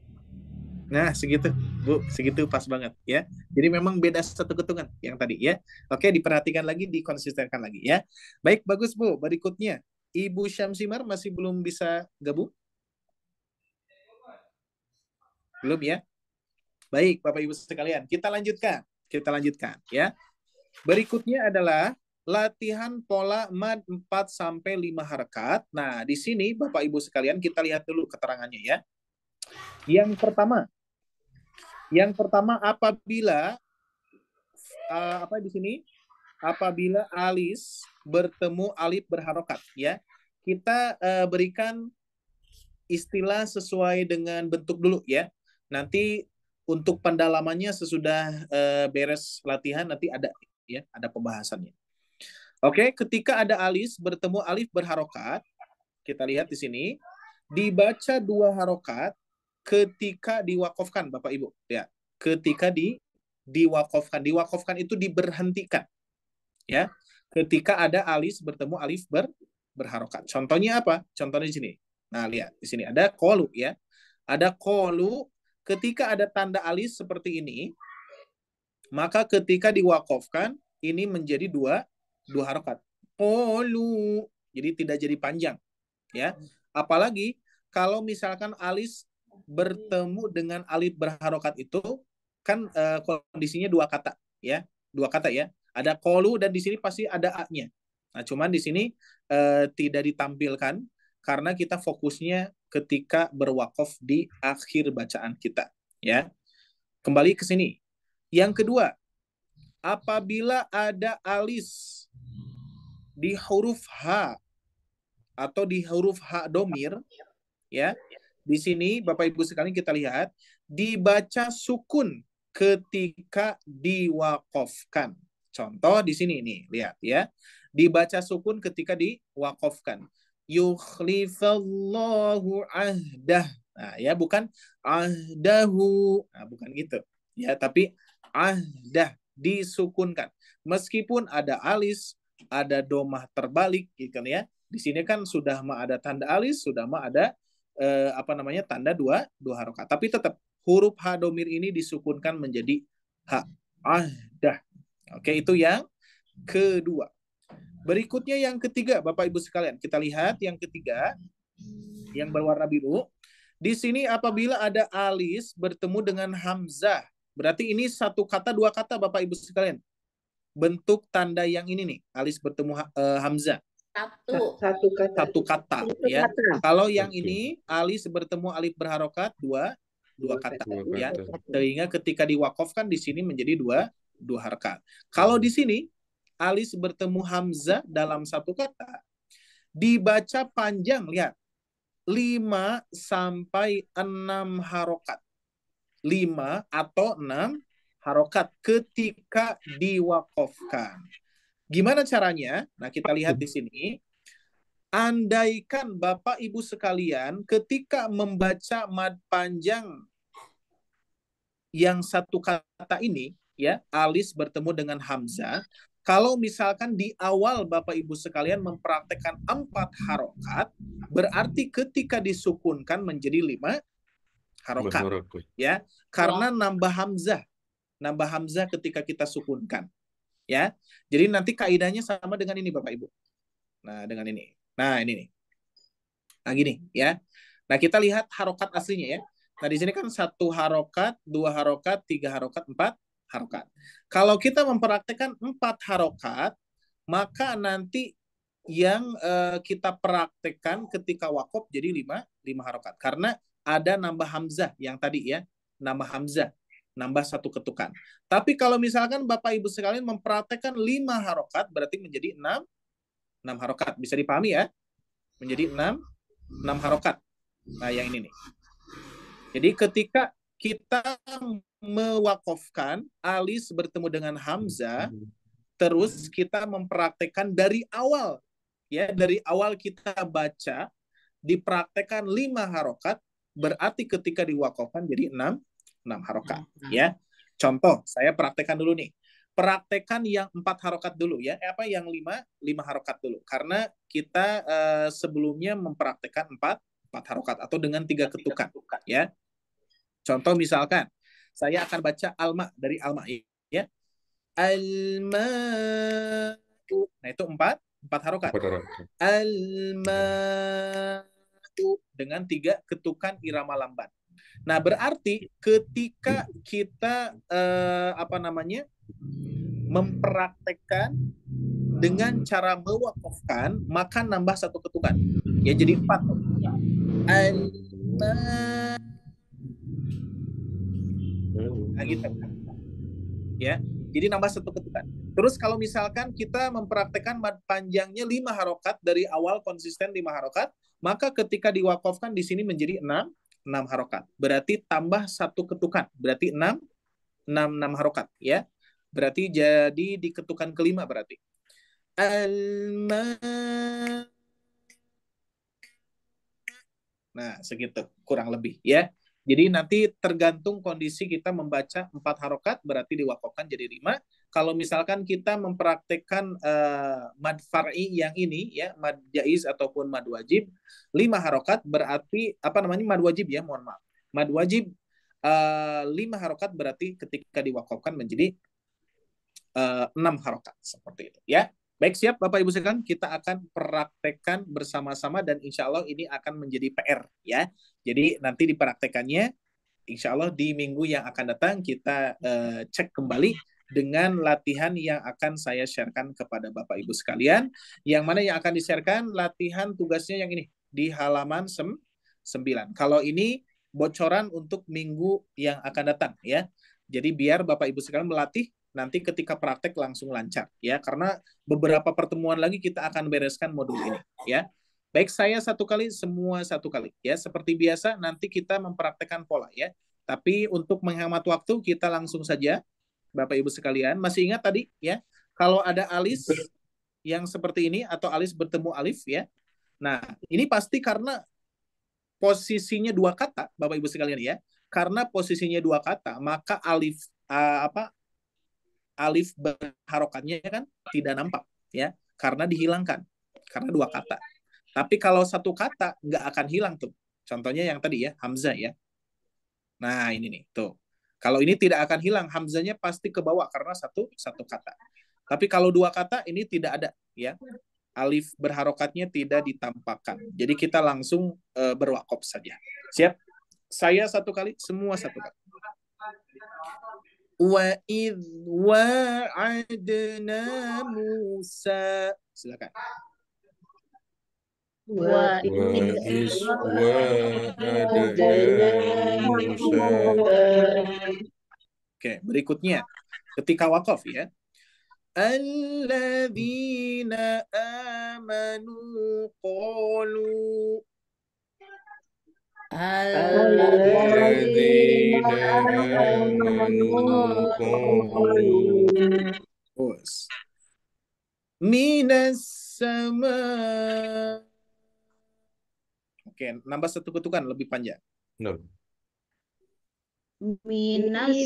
Nah, segitu, Bu. Segitu pas banget ya. Jadi memang beda satu ketukan yang tadi ya. Oke, diperhatikan lagi, dikonsistenkan lagi ya. Baik, bagus, Bu. Berikutnya, Ibu Syamsimar masih belum bisa gabung? Belum ya? Baik, Bapak Ibu sekalian, kita lanjutkan. Kita lanjutkan ya. Berikutnya adalah latihan pola mad 4 sampai 5 harakat. Nah, di sini Bapak Ibu sekalian kita lihat dulu keterangannya ya. Yang pertama apabila apa di sini? Apabila alis bertemu alif berharokat ya. Kita berikan istilah sesuai dengan bentuk dulu ya. Nanti untuk pendalamannya sesudah beres latihan nanti ada ya, ada pembahasannya. Oke, ketika ada alis bertemu alif berharokat, kita lihat di sini dibaca 2 harokat ketika diwakofkan, Bapak Ibu ya. Ketika diwakofkan itu diberhentikan ya. Ketika ada alis bertemu alif berharokat. Contohnya apa? Contohnya di sini. Nah, lihat di sini ada kolu ya. Ada kolu ketika ada tanda alis seperti ini, maka ketika diwakofkan ini menjadi dua harokat. Kolu. Jadi tidak jadi panjang ya. Apalagi kalau misalkan alis bertemu dengan alif berharokat itu kan kondisinya 2 kata ya. 2 kata ya. Ada kolu dan di sini pasti ada a-nya. Nah, cuman di sini tidak ditampilkan karena kita fokusnya ketika berwakof di akhir bacaan kita ya. Kembali ke sini. Yang kedua, apabila ada alis di huruf H atau di huruf H domir, ya, di sini Bapak Ibu sekalian kita lihat dibaca sukun ketika diwakofkan. Contoh di sini nih, lihat ya, dibaca sukun ketika diwakofkan. Yukhlifallahu ahdah. Nah, ya bukan ahdahu. Nah, bukan gitu. Ya, tapi ahdah disukunkan. Meskipun ada alis, ada domah terbalik gitu kan ya. Di sini kan sudah mah ada tanda alis, sudah mah ada tanda dua harokat. Tapi tetap huruf H domir ini disukunkan menjadi H. Ahdah. Oke, itu yang kedua. Berikutnya yang ketiga, Bapak Ibu sekalian. Kita lihat yang ketiga, yang berwarna biru. Di sini apabila ada alis bertemu dengan hamzah, berarti ini satu kata, dua kata, Bapak Ibu sekalian. Bentuk tanda yang ini nih, alis bertemu hamzah. Satu kata ya. Kalau yang ini alis bertemu alif berharokat dua kata ya. Sehingga ketika diwakofkan di sini menjadi dua harokat. Kalau di sini alis bertemu hamzah dalam satu kata dibaca panjang, lihat. 5 sampai 6 harokat. 5 atau 6 harokat ketika diwakofkan. Gimana caranya? Nah, kita lihat di sini. Andaikan Bapak Ibu sekalian ketika membaca mad panjang yang satu kata ini, ya, alis bertemu dengan hamzah, kalau misalkan di awal Bapak Ibu sekalian mempraktekkan 4 harokat, berarti ketika disukunkan menjadi 5 harokat. Ya, karena nambah hamzah ketika kita sukunkan. Ya, jadi nanti kaidahnya sama dengan ini Bapak Ibu. Nah, dengan ini. Nah, ini nih. Nah, gini ya. Nah, kita lihat harokat aslinya ya. Nah, di sini kan 1 harokat, 2 harokat, 3 harokat, 4 harokat. Kalau kita mempraktekkan 4 harokat, maka nanti yang kita praktekkan ketika wakof jadi 5 harokat. Karena ada nambah hamzah yang tadi ya. Nambah hamzah. Nambah 1 ketukan. Tapi kalau misalkan Bapak Ibu sekalian mempraktekkan 5 harokat, berarti menjadi 6 harokat. Bisa dipahami ya? Menjadi 6 harokat. Nah, yang ini nih. Jadi ketika kita mewakofkan alis bertemu dengan hamzah, terus kita mempraktekkan dari awal. Ya, dari awal kita baca, dipraktekkan 5 harokat, berarti ketika diwakofkan jadi 6 harokat ya. Contoh, saya praktekkan dulu nih. Praktekkan yang 4 harokat dulu ya. Yang 5 harokat dulu. Karena kita sebelumnya mempraktekkan 4 harokat atau dengan 3 ketukan ya. Contoh misalkan saya akan baca alma dari alma ya. Alma. Nah, itu 4 harokat. Alma dengan 3 ketukan irama lamban. Nah, berarti ketika kita mempraktekkan dengan cara mewakofkan, maka nambah 1 ketukan. Ya, jadi 4. Nah, gitu. Ya, jadi nambah 1 ketukan. Terus kalau misalkan kita mempraktekkan mad panjangnya 5 harokat dari awal konsisten 5 harokat, maka ketika diwakofkan di sini menjadi 6 harokat. Berarti tambah 1 ketukan. Berarti 6 harokat ya. Berarti jadi di ketukan kelima berarti. Nah, segitu kurang lebih ya. Jadi nanti tergantung kondisi kita membaca 4 harokat, berarti diwakofkan jadi 5. Kalau misalkan kita mempraktekkan mad far'i yang ini ya, mad jaiz ataupun mad wajib 5 harokat berarti mad wajib ya, mohon maaf. Mad wajib 5 harokat berarti ketika diwakofkan menjadi 6 harokat seperti itu ya. Baik, siap Bapak Ibu sekalian, kita akan praktekkan bersama-sama dan insya Allah ini akan menjadi PR ya. Jadi nanti dipraktekannya insya Allah di minggu yang akan datang kita cek kembali dengan latihan yang akan saya sharekan kepada Bapak Ibu sekalian. Yang mana yang akan di-sharekan latihan tugasnya yang ini di halaman 9. Kalau ini bocoran untuk minggu yang akan datang ya. Jadi biar Bapak Ibu sekalian melatih nanti ketika praktek langsung lancar ya, karena beberapa pertemuan lagi kita akan bereskan modul ini ya. Baik, saya satu kali, semua satu kali ya. Seperti biasa nanti kita mempraktekkan pola ya. Tapi untuk menghemat waktu kita langsung saja Bapak Ibu sekalian. Masih ingat tadi ya, kalau ada alis yang seperti ini atau alis bertemu alif ya. Nah, ini pasti karena posisinya dua kata Bapak Ibu sekalian ya. Karena posisinya dua kata, maka alif alif berharokatnya kan tidak nampak ya, karena dihilangkan karena dua kata. Tapi kalau satu kata nggak akan hilang tuh. Contohnya yang tadi ya, hamzah ya. Nah, ini nih, tuh. Kalau ini tidak akan hilang, hamzahnya pasti ke bawah karena satu kata. Tapi kalau dua kata ini tidak ada ya. Alif berharokatnya tidak ditampakkan. Jadi kita langsung berwakaf saja. Siap? Saya satu kali, semua satu kali. Wa idh wa'adna Musa. Silakan. Wa وإذ وعدنا موسى. Oke, berikutnya ketika wakaf ya. Alladzina amanu qalu. الذين آمنوا قالوا minas sama. Oke, nambah satu ketukan lebih panjang. no. minas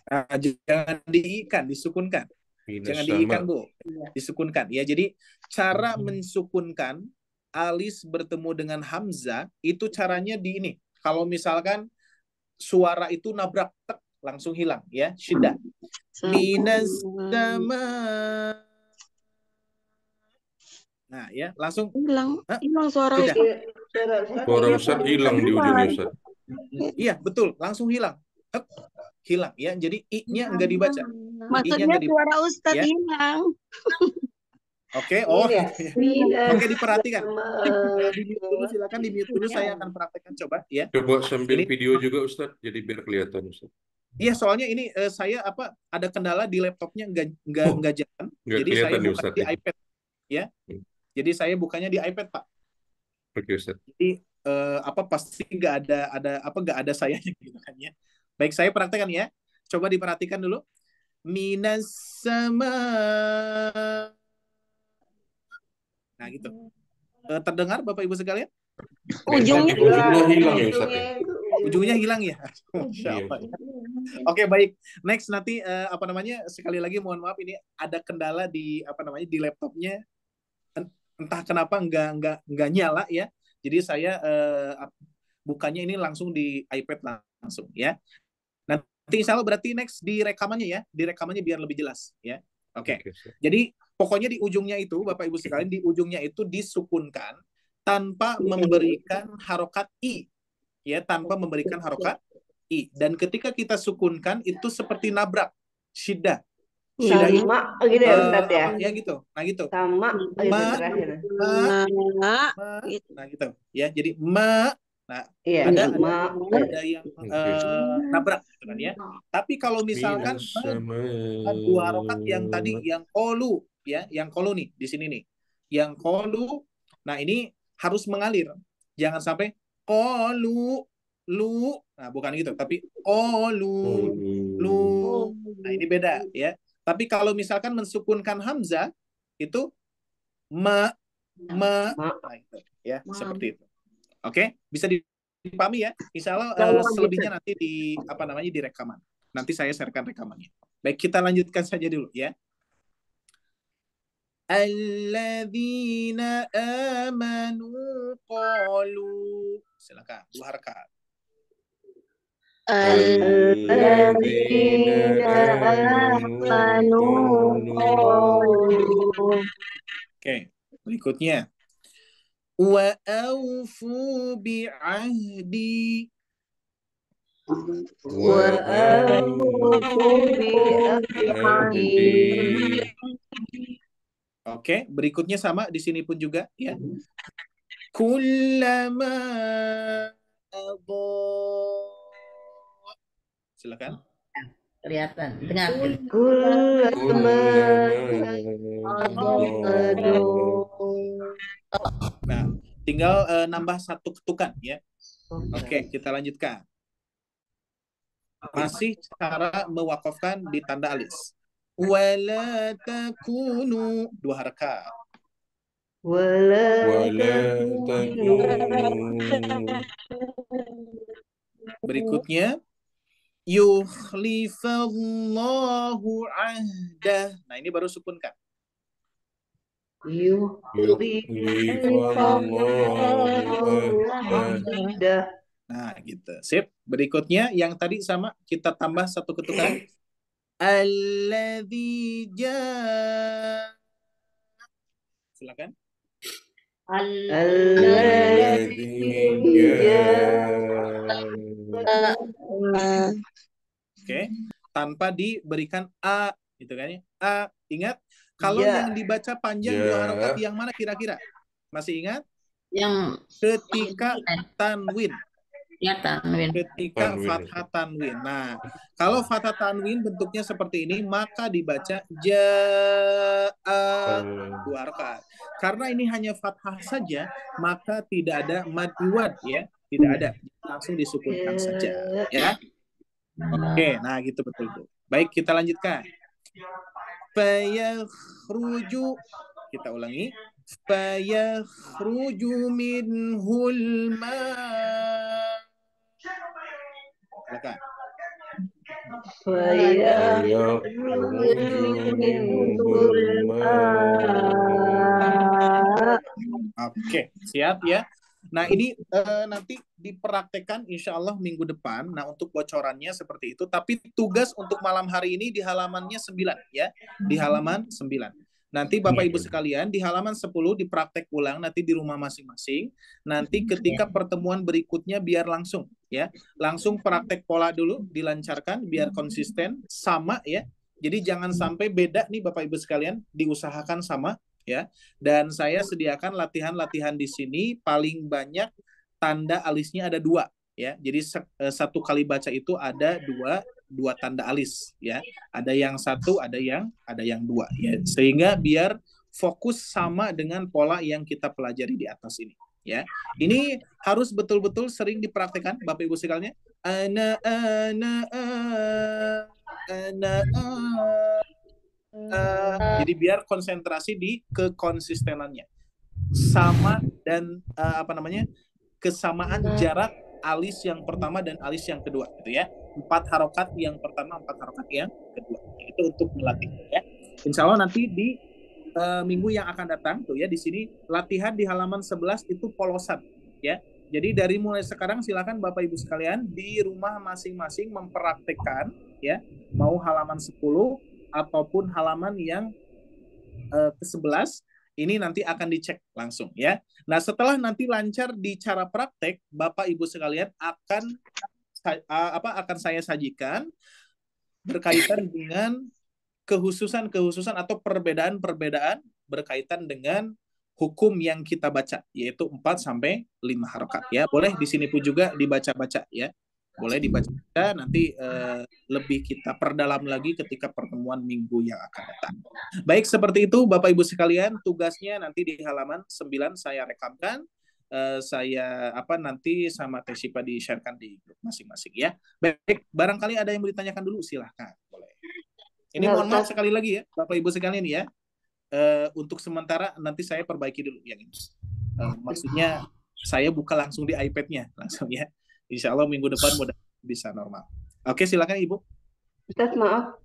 Nah, jangan diikan, disukunkan. Jangan diikan, Bu. Disukunkan. Ya, jadi cara mensukunkan alis bertemu dengan hamzah itu caranya di ini. Kalau misalkan suara itu nabrak tek, langsung hilang ya, syiddah. Minas sama. Nah, ya, langsung hilang suara Ustaz. Suara Ustaz hilang di ujungnya Ustaz. Iya, betul, langsung hilang. Hilang ya. Jadi i-nya enggak dibaca. Maksudnya suara Ustaz ya. hilang. Oke, Oke, diperhatikan. Di mute dulu, silakan di mute dulu, saya akan praktekkan coba ya. Coba sambil video juga Ustaz, jadi biar kelihatan Ustaz. Iya, soalnya ini saya ada kendala di laptopnya enggak jalan. Jadi saya buka di iPad ya. Jadi saya bukanya di iPad, Pak. Oke, Ustaz. Jadi pasti enggak ada sayanya gitu kan ya. Baik, saya praktekkan ya. Coba diperhatikan dulu. Minas sama. Nah, gitu. Terdengar Bapak Ibu sekalian? Ujungnya hilang ya Ustaz. Ujungnya hilang ya. Oke, baik. Next nanti sekali lagi mohon maaf ini ada kendala di di laptopnya. Entah kenapa enggak nyala ya. Jadi saya bukanya ini langsung di iPad langsung ya. Nanti insya Allah berarti next di rekamannya ya. Di rekamannya biar lebih jelas ya. Oke. Jadi pokoknya di ujungnya itu Bapak Ibu sekalian, di ujungnya itu disukunkan tanpa memberikan harokat i. Ya, tanpa memberikan harokat i. Dan ketika kita sukunkan itu seperti nabrak, syiddah. Syiddah itu gitu ya Ustaz ya. Ya gitu. Nah gitu. Sama terakhir. Nah gitu. Ya, jadi ma. Nah, iya, ada yang nabrak gitu kan ya. Tapi kalau misalkan dua harokat yang tadi yang kolu ya, yang kolu nih di sini nih. Yang kolu, nah ini harus mengalir. Jangan sampai kolu lu. Nah, bukan gitu, tapi kolu lu. Nah, ini beda ya. Tapi kalau misalkan mensukunkan hamzah itu ma. Nah, itu ya, seperti itu. Oke, bisa dipahami ya. Insya Allah selebihnya nanti di di rekaman. Nanti saya sharekan rekamannya. Baik, kita lanjutkan saja dulu ya. Alladzina amanu qalu. Silakan, dua harakat. Alladzina amanu qalu. Oke, berikutnya. Wa aufu bi'ahdi. Wa aufu bi'ahdi. Oke, berikutnya sama di sini pun juga ya. Kullama Silakan. Kelihatan. Dengar. Kullama qadu. Nah, tinggal nambah satu ketukan ya. Oke, kita lanjutkan. Masih cara mewakafkan di tanda alis. Wala takunu, 2 harakat. Wala takunu. Berikutnya yukhlifallahu ahdah. Nah, ini baru sukunkan. Nah, gitu. Sip. Berikutnya yang tadi sama kita tambah satu ketukan. Alladzi jaa. Silakan. Oke, tanpa diberikan a gitu kan ya. A, ingat kalau yang dibaca panjang 2 harokat yang mana kira-kira? Masih ingat? Yang ketika tanwin. Ya, tanwin. Ketika fathah tanwin. Nah, kalau fathah tanwin bentuknya seperti ini, maka dibaca jaa 2 harokat. Karena ini hanya fathah saja, maka tidak ada mad iwad ya, tidak ada, langsung disukunkan saja ya. Oke, nah gitu betul. Baik, kita lanjutkan. Fayakhruju, kita ulangi. Fayakhruju minhul ma'. Silakan. Oke, siap ya. Nah, ini nanti dipraktekkan insya Allah minggu depan. Nah, untuk bocorannya seperti itu. Tapi tugas untuk malam hari ini di halamannya 9 ya. Di halaman 9. Nanti Bapak Ibu sekalian di halaman 10 dipraktek ulang nanti di rumah masing-masing. Nanti ketika pertemuan berikutnya biar langsung ya. Langsung praktek pola dulu dilancarkan biar konsisten sama ya. Jadi jangan sampai beda nih Bapak Ibu sekalian, diusahakan sama ya. Dan saya sediakan latihan-latihan di sini paling banyak tanda alisnya ada 2 ya. Jadi satu kali baca itu ada dua tanda alis ya. Ada yang 1, ada yang 2 ya. Sehingga biar fokus sama dengan pola yang kita pelajari di atas ini ya. Ini harus betul-betul sering dipraktekkan Bapak Ibu sekalian. Jadi biar konsentrasi di kekonsistenannya sama dan kesamaan jarak alis yang pertama dan alis yang kedua gitu ya. 4 harokat yang pertama, 4 harokat yang kedua. Itu untuk melatih ya. Insya Allah nanti di minggu yang akan datang tuh ya, di sini latihan di halaman 11 itu polosan ya. Jadi dari mulai sekarang silakan Bapak Ibu sekalian di rumah masing-masing mempraktekkan ya, mau halaman 10 ataupun halaman yang ke-11 ini nanti akan dicek langsung ya. Nah, setelah nanti lancar di cara praktek, Bapak Ibu sekalian akan saya sajikan berkaitan dengan kehususan atau perbedaan-perbedaan berkaitan dengan hukum yang kita baca, yaitu 4 sampai 5 harokat ya. Boleh di sini pun juga dibaca-baca ya. Boleh dibaca, nanti lebih kita perdalam lagi ketika pertemuan minggu yang akan datang. Baik, seperti itu Bapak Ibu sekalian, tugasnya nanti di halaman 9 saya rekamkan, saya nanti sama Teh Syifa di-sharekan di grup masing-masing ya. Baik, barangkali ada yang mau ditanyakan dulu, silahkan. Boleh. Ini mohon maaf sekali lagi ya Bapak Ibu sekalian ya. Untuk sementara nanti saya perbaiki dulu yang ini. Maksudnya saya buka langsung di iPad-nya langsung ya. Insya Allah minggu depan mudah bisa normal. Oke, silakan Ibu. Ustaz, maaf.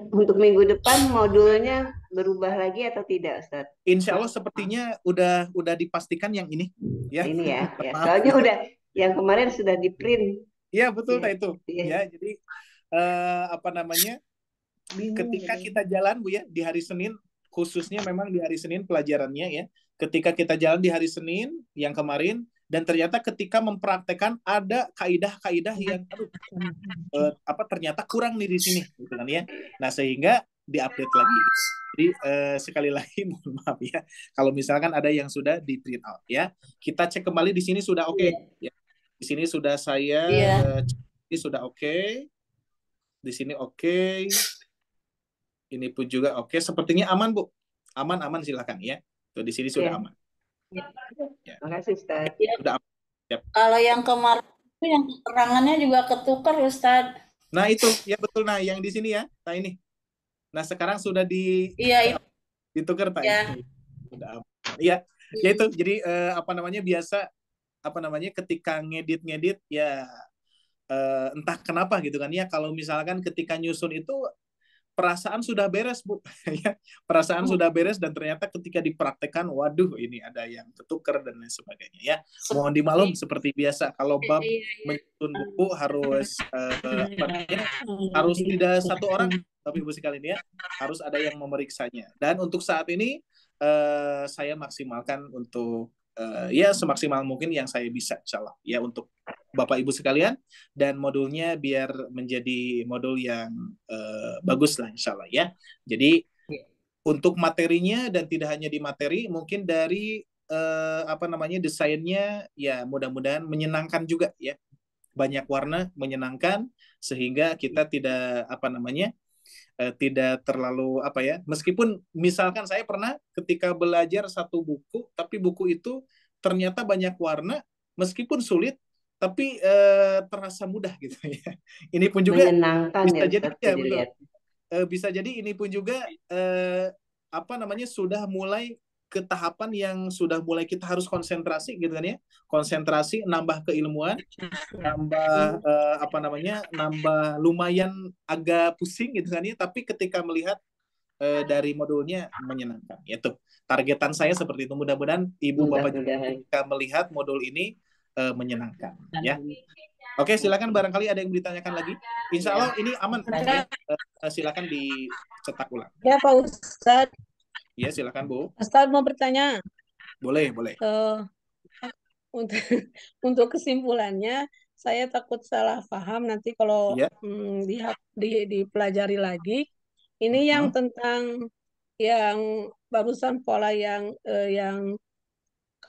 Untuk minggu depan modulnya berubah lagi atau tidak, Ustaz? Insya Allah sepertinya udah dipastikan yang ini. Ya. Ini ya. Soalnya udah yang kemarin sudah di print. Iya, betul itu. Ya, jadi ketika kita jalan Bu ya di hari Senin, khususnya memang di hari Senin pelajarannya ya. Ketika kita jalan di hari Senin yang kemarin, dan ternyata ketika mempraktekkan ada kaidah-kaidah yang ternyata kurang nih di sini gitu kan ya. Nah, sehingga diupdate lagi. Jadi sekali lagi mohon maaf ya kalau misalkan ada yang sudah di print out ya. Kita cek kembali di sini sudah oke ya. Di sini sudah saya Iya. ini sudah oke. Di sini oke. Ini pun juga oke. Sepertinya aman, Bu. Aman silakan ya. Tuh di sini sudah Ya, aman. Ya. makasih Ustaz. Iya. Sudah aman. Siap. Kalau yang kemarin itu yang keterangannya juga ketukar, Ustadz. Nah, itu ya betul. Nah, yang di sini ya. Nah, ini. Nah, sekarang sudah Iya, itu ditukar, Pak. ya. Sudah aman. Iya, ya itu. Jadi apa namanya biasa apa namanya ketika ngedit ya entah kenapa gitu kan ya, kalau misalkan ketika nyusun itu perasaan sudah beres, Bu. Ya, perasaan sudah beres dan ternyata ketika dipraktekkan, waduh ini ada yang ketuker dan lain sebagainya ya. Mohon dimaklum seperti biasa kalau bab menyusun buku harus apa namanya, harus tidak satu orang, tapi Ibu sekalian ya, harus ada yang memeriksanya. Dan untuk saat ini saya maksimalkan untuk ya semaksimal mungkin yang saya bisa, insyaallah ya, untuk Bapak Ibu sekalian, dan modulnya biar menjadi modul yang bagus lah insyaallah ya. Jadi untuk materinya dan tidak hanya di materi, mungkin dari apa namanya desainnya ya mudah-mudahan menyenangkan juga ya. Banyak warna, menyenangkan, sehingga kita tidak apa namanya tidak terlalu apa ya, meskipun misalkan saya pernah ketika belajar satu buku tapi buku itu ternyata banyak warna, meskipun sulit tapi terasa mudah gitu ya. Ini pun juga Menyenangkan bisa ya jadi Ustaz ya betul. dilihat. Bisa jadi ini pun juga apa namanya sudah mulai ke tahapan yang sudah mulai kita harus konsentrasi gitu kan ya, konsentrasi, nambah keilmuan, nambah apa namanya, nambah lumayan agak pusing gitu kan ya, tapi ketika melihat dari modulnya menyenangkan. Itu targetan saya seperti itu. Mudah-mudahan Ibu Bapak juga Mudah-mudahan. ketika melihat modul ini menyenangkan ya. Oke, silakan barangkali ada yang ditanyakan lagi. Insya Allah ini aman ya. Silakan dicetak ulang. Ya Pak Ustadz, Ya, silakan Bu. Ustadz mau bertanya. Boleh. Untuk untuk kesimpulannya, saya takut salah paham nanti kalau Iya. dipelajari lagi. Ini yang tentang yang barusan pola yang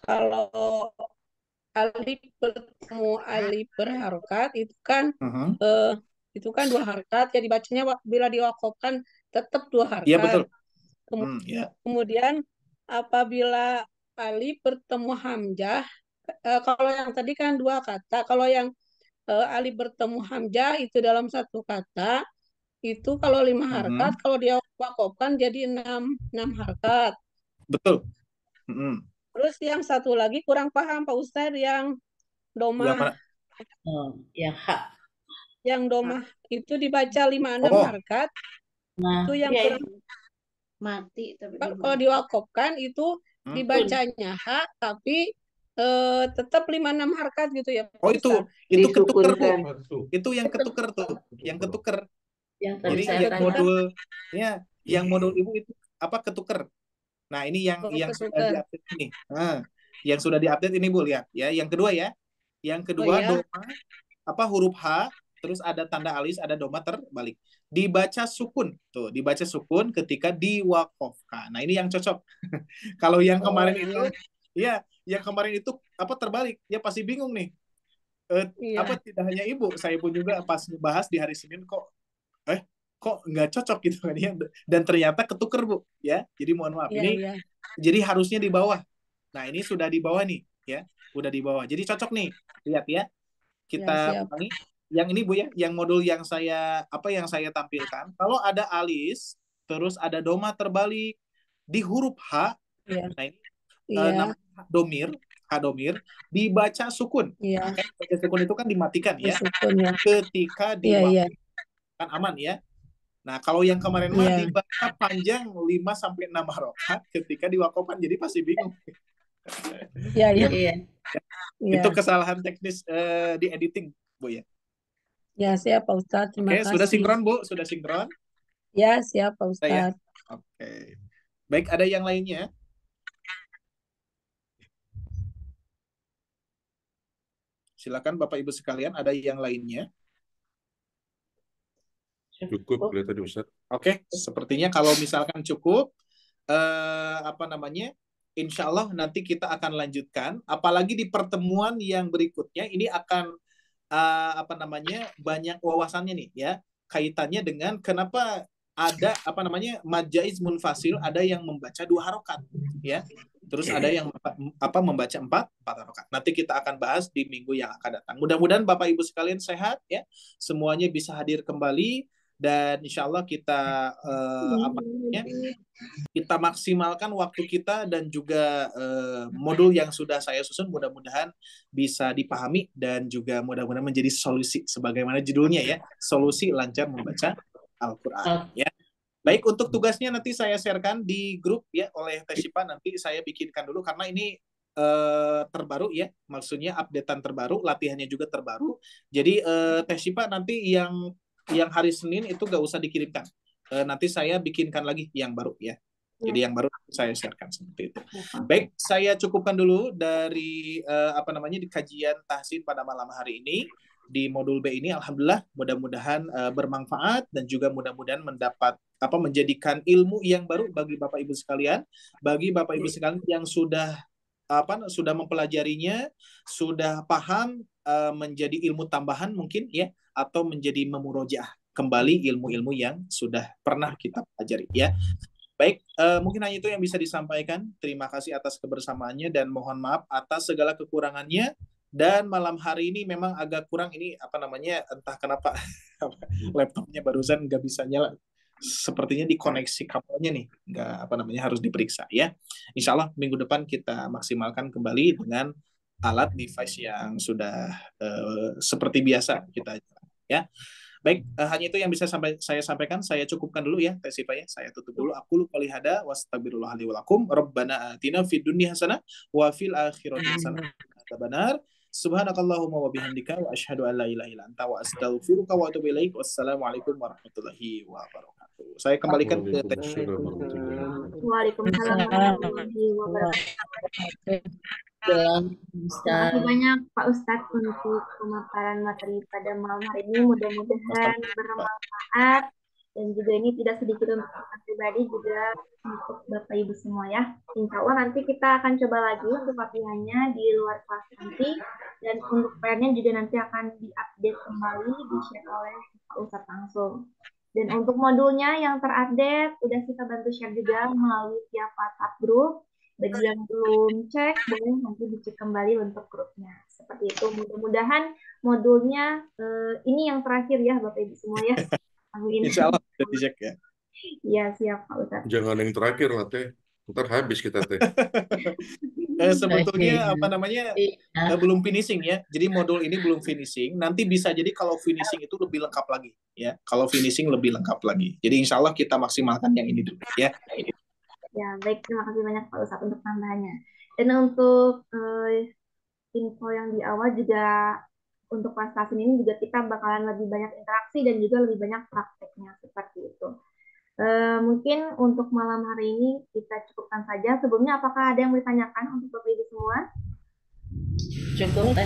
kalau alif bertemu alif berharokat itu kan dua harkat ya, dibacanya bila diwakofkan tetap dua harkat. Iya betul. Kemudian apabila alif bertemu hamzah, kalau yang tadi kan dua kata, kalau yang alif bertemu hamzah itu dalam satu kata itu kalau 5 harkat, kalau dia wakofkan jadi 6 harkat. Betul. Terus yang satu lagi kurang paham Pak Ustadz, yang domah. Yang hak. Yang domah itu dibaca 5-6 harkat. Nah, itu yang kurang mati. Kalau diwakofkan itu dibacanya hak, tapi tetap 5-6 harkat gitu ya Pak Ustadz. Itu ketuker Bu. Itu yang ketuker tuh, yang ketuker. Jadi yang modulnya, yang modul Ibu itu apa ketuker. Nah, ini yang sudah diupdate ini. Nah, yang sudah diupdate ini Bu, lihat ya. Yang kedua ya. Yang kedua doma apa huruf H, terus ada tanda alis, ada doma terbalik. Dibaca sukun. Tuh, dibaca sukun ketika diwakofkan. Nah, ini yang cocok. Kalau yang kemarin itu ya, yang kemarin itu apa terbalik. Ya pasti bingung nih. Apa tidak hanya Ibu, saya pun juga pas bahas di hari Senin kok nggak cocok gitu kan ya, dan ternyata ketuker Bu ya. Jadi mohon maaf jadi harusnya di bawah. Nah, ini sudah di bawah nih ya, udah di bawah, jadi cocok nih. Lihat ya, kita ulangi yang ini Bu ya, yang modul yang saya tampilkan. Kalau ada alis terus ada doma terbalik di huruf H, nah ini namanya domir dibaca sukun. Baca sukun itu kan dimatikan ya, ketika diwakofkan kan aman ya. Nah, kalau yang kemarin mah dibaca panjang 5-6 harokat ketika diwakofkan, jadi pasti bingung. Iya. Itu kesalahan teknis di editing, Bu ya. Ya, siap Pak Ustadz. Terima kasih. Sudah sinkron Bu? Sudah sinkron? Ya, siap Pak Ustadz. Ya? Oke. Baik, ada yang lainnya? Silakan Bapak Ibu sekalian, ada yang lainnya? Cukup kelihatan Ustaz. Oke, sepertinya kalau misalkan cukup apa namanya? insya Allah nanti kita akan lanjutkan. Apalagi di pertemuan yang berikutnya ini akan apa namanya banyak wawasannya nih ya, kaitannya dengan kenapa ada apa namanya mad jaiz munfasil, ada yang membaca 2 harokat ya. Terus ada yang membaca 4 harokat. Nanti kita akan bahas di minggu yang akan datang. Mudah-mudahan Bapak Ibu sekalian sehat ya. Semuanya bisa hadir kembali dan insya Allah kita apa namanya kita maksimalkan waktu kita dan juga modul yang sudah saya susun mudah-mudahan bisa dipahami dan juga mudah-mudahan menjadi solusi sebagaimana judulnya ya, solusi lancar membaca Al-Qur'an ya. Baik, untuk tugasnya nanti saya sharekan di grup ya oleh Teh Syifa, nanti saya bikinkan dulu karena ini terbaru ya, maksudnya updatean terbaru, latihannya juga terbaru. Jadi Teh Syifa nanti yang hari Senin itu gak usah dikirimkan. Nanti saya bikinkan lagi yang baru ya. Jadi yang baru saya sharekan seperti itu. Baik, saya cukupkan dulu dari apa namanya di kajian tahsin pada malam hari ini di modul B ini. Alhamdulillah, mudah-mudahan bermanfaat dan juga mudah-mudahan menjadikan ilmu yang baru bagi Bapak Ibu sekalian, bagi Bapak Ibu sekalian yang sudah mempelajarinya, sudah paham, menjadi ilmu tambahan mungkin ya, atau menjadi memurojaah kembali ilmu-ilmu yang sudah pernah kita pelajari ya. Baik, mungkin hanya itu yang bisa disampaikan. Terima kasih atas kebersamaannya dan mohon maaf atas segala kekurangannya. Dan malam hari ini memang agak kurang ini apa namanya, entah kenapa laptopnya barusan nggak bisa nyala. Sepertinya dikoneksi kabelnya nih, nggak apa namanya, harus diperiksa ya. Insya Allah minggu depan kita maksimalkan kembali dengan alat device yang sudah seperti biasa kita ya. Baik, hanya itu yang bisa saya sampaikan. Saya cukupkan dulu ya, Teh Syifa ya. Saya tutup dulu. Aku lupa lihada wastagfirullah li wa lakum. Rabbana atina fid dunya hasanah wa fil akhirati hasanah benar. Subhanakallahumma wa bihamdika wa asyhadu an la ilaha illa anta wa astaghfiruka wa atubu ilaik. Wassalamualaikum warahmatullahi wabarakatuh. Saya kembalikan ke Teh Syifa. Waalaikumsalam warahmatullahi wabarakatuh. Terima kasih banyak Pak Ustadz untuk pemaparan materi pada malam hari ini. Mudah-mudahan bermanfaat dan juga ini tidak sedikit untuk saya pribadi, juga untuk Bapak Ibu semua ya. Insya Allah nanti kita akan coba lagi untuk latihannya di luar kelas nanti, dan untuk PR-nya juga nanti akan diupdate kembali, di-share oleh Pak Ustadz langsung. Dan untuk modulnya yang terupdate udah kita bantu share juga melalui via WhatsApp group. Bagi yang belum cek, boleh nanti dicek kembali untuk grupnya. Seperti itu. Mudah-mudahan modulnya ini yang terakhir ya Bapak Ibu semua ya. Amin. Insya Allah sudah dicek ya. Iya, siap Pak Ustadz. Jangan yang terakhir lah Teh. Ntar habis kita Teh. Sebetulnya apa namanya belum finishing ya. Jadi modul ini belum finishing. Nanti bisa jadi kalau finishing itu lebih lengkap lagi ya. Kalau finishing lebih lengkap lagi. Jadi insya Allah kita maksimalkan yang ini dulu ya. Ya, baik. Terima kasih banyak Pak Ustadz untuk tambahannya. Dan untuk info yang di awal juga, untuk kelas ini juga kita bakalan lebih banyak interaksi dan juga lebih banyak prakteknya seperti itu. Mungkin untuk malam hari ini kita cukupkan saja. Sebelumnya apakah ada yang mau ditanyakan untuk Bapak Ibu semua? Cukup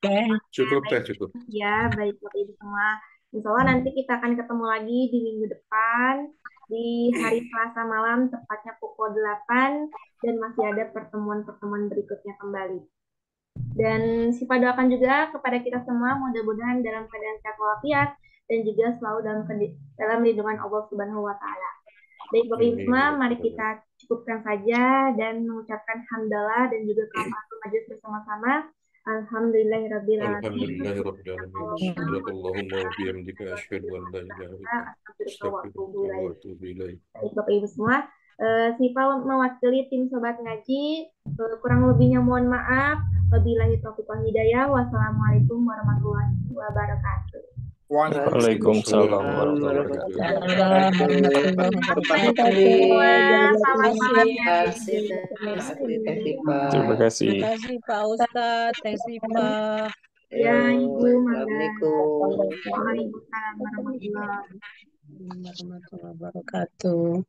Teh, cukup. Ya, baik Bapak Ibu semua. Insya Allah nanti kita akan ketemu lagi di minggu depan, di hari Selasa malam, tepatnya pukul 8, dan masih ada pertemuan-pertemuan berikutnya kembali. Dan Syifa doakan juga kepada kita semua, mudah-mudahan dalam keadaan sehat walafiat, dan juga selalu dalam lindungan Allah Subhanahu wa Ta'ala. Baik Bapak Ibu semua, mari kita cukupkan saja dan mengucapkan hamdalah dan juga kafaratul majelis bersama-sama. Alhamdulillahirabbil alamin. Subhanakallahumma wa bihamdika asyhadu an la ilaha illa anta astaghfiruka wa atubu ilaik. Baik Bapak Ibu semua, Syifa mewakili tim Sobat Ngaji, kurang lebihnya mohon maaf. Wabillahi taufiq wal hidayah. Wassalamualaikum warahmatullahi wabarakatuh. Waalaikumsalam warahmatullahi wabarakatuh. Terima kasih. Terima kasih Pak Ustadz, Teh Syifa. Ya, Ibu. Assalamualaikum. Waalaikumsalam warahmatullahi Warahmatullahi wabarakatuh.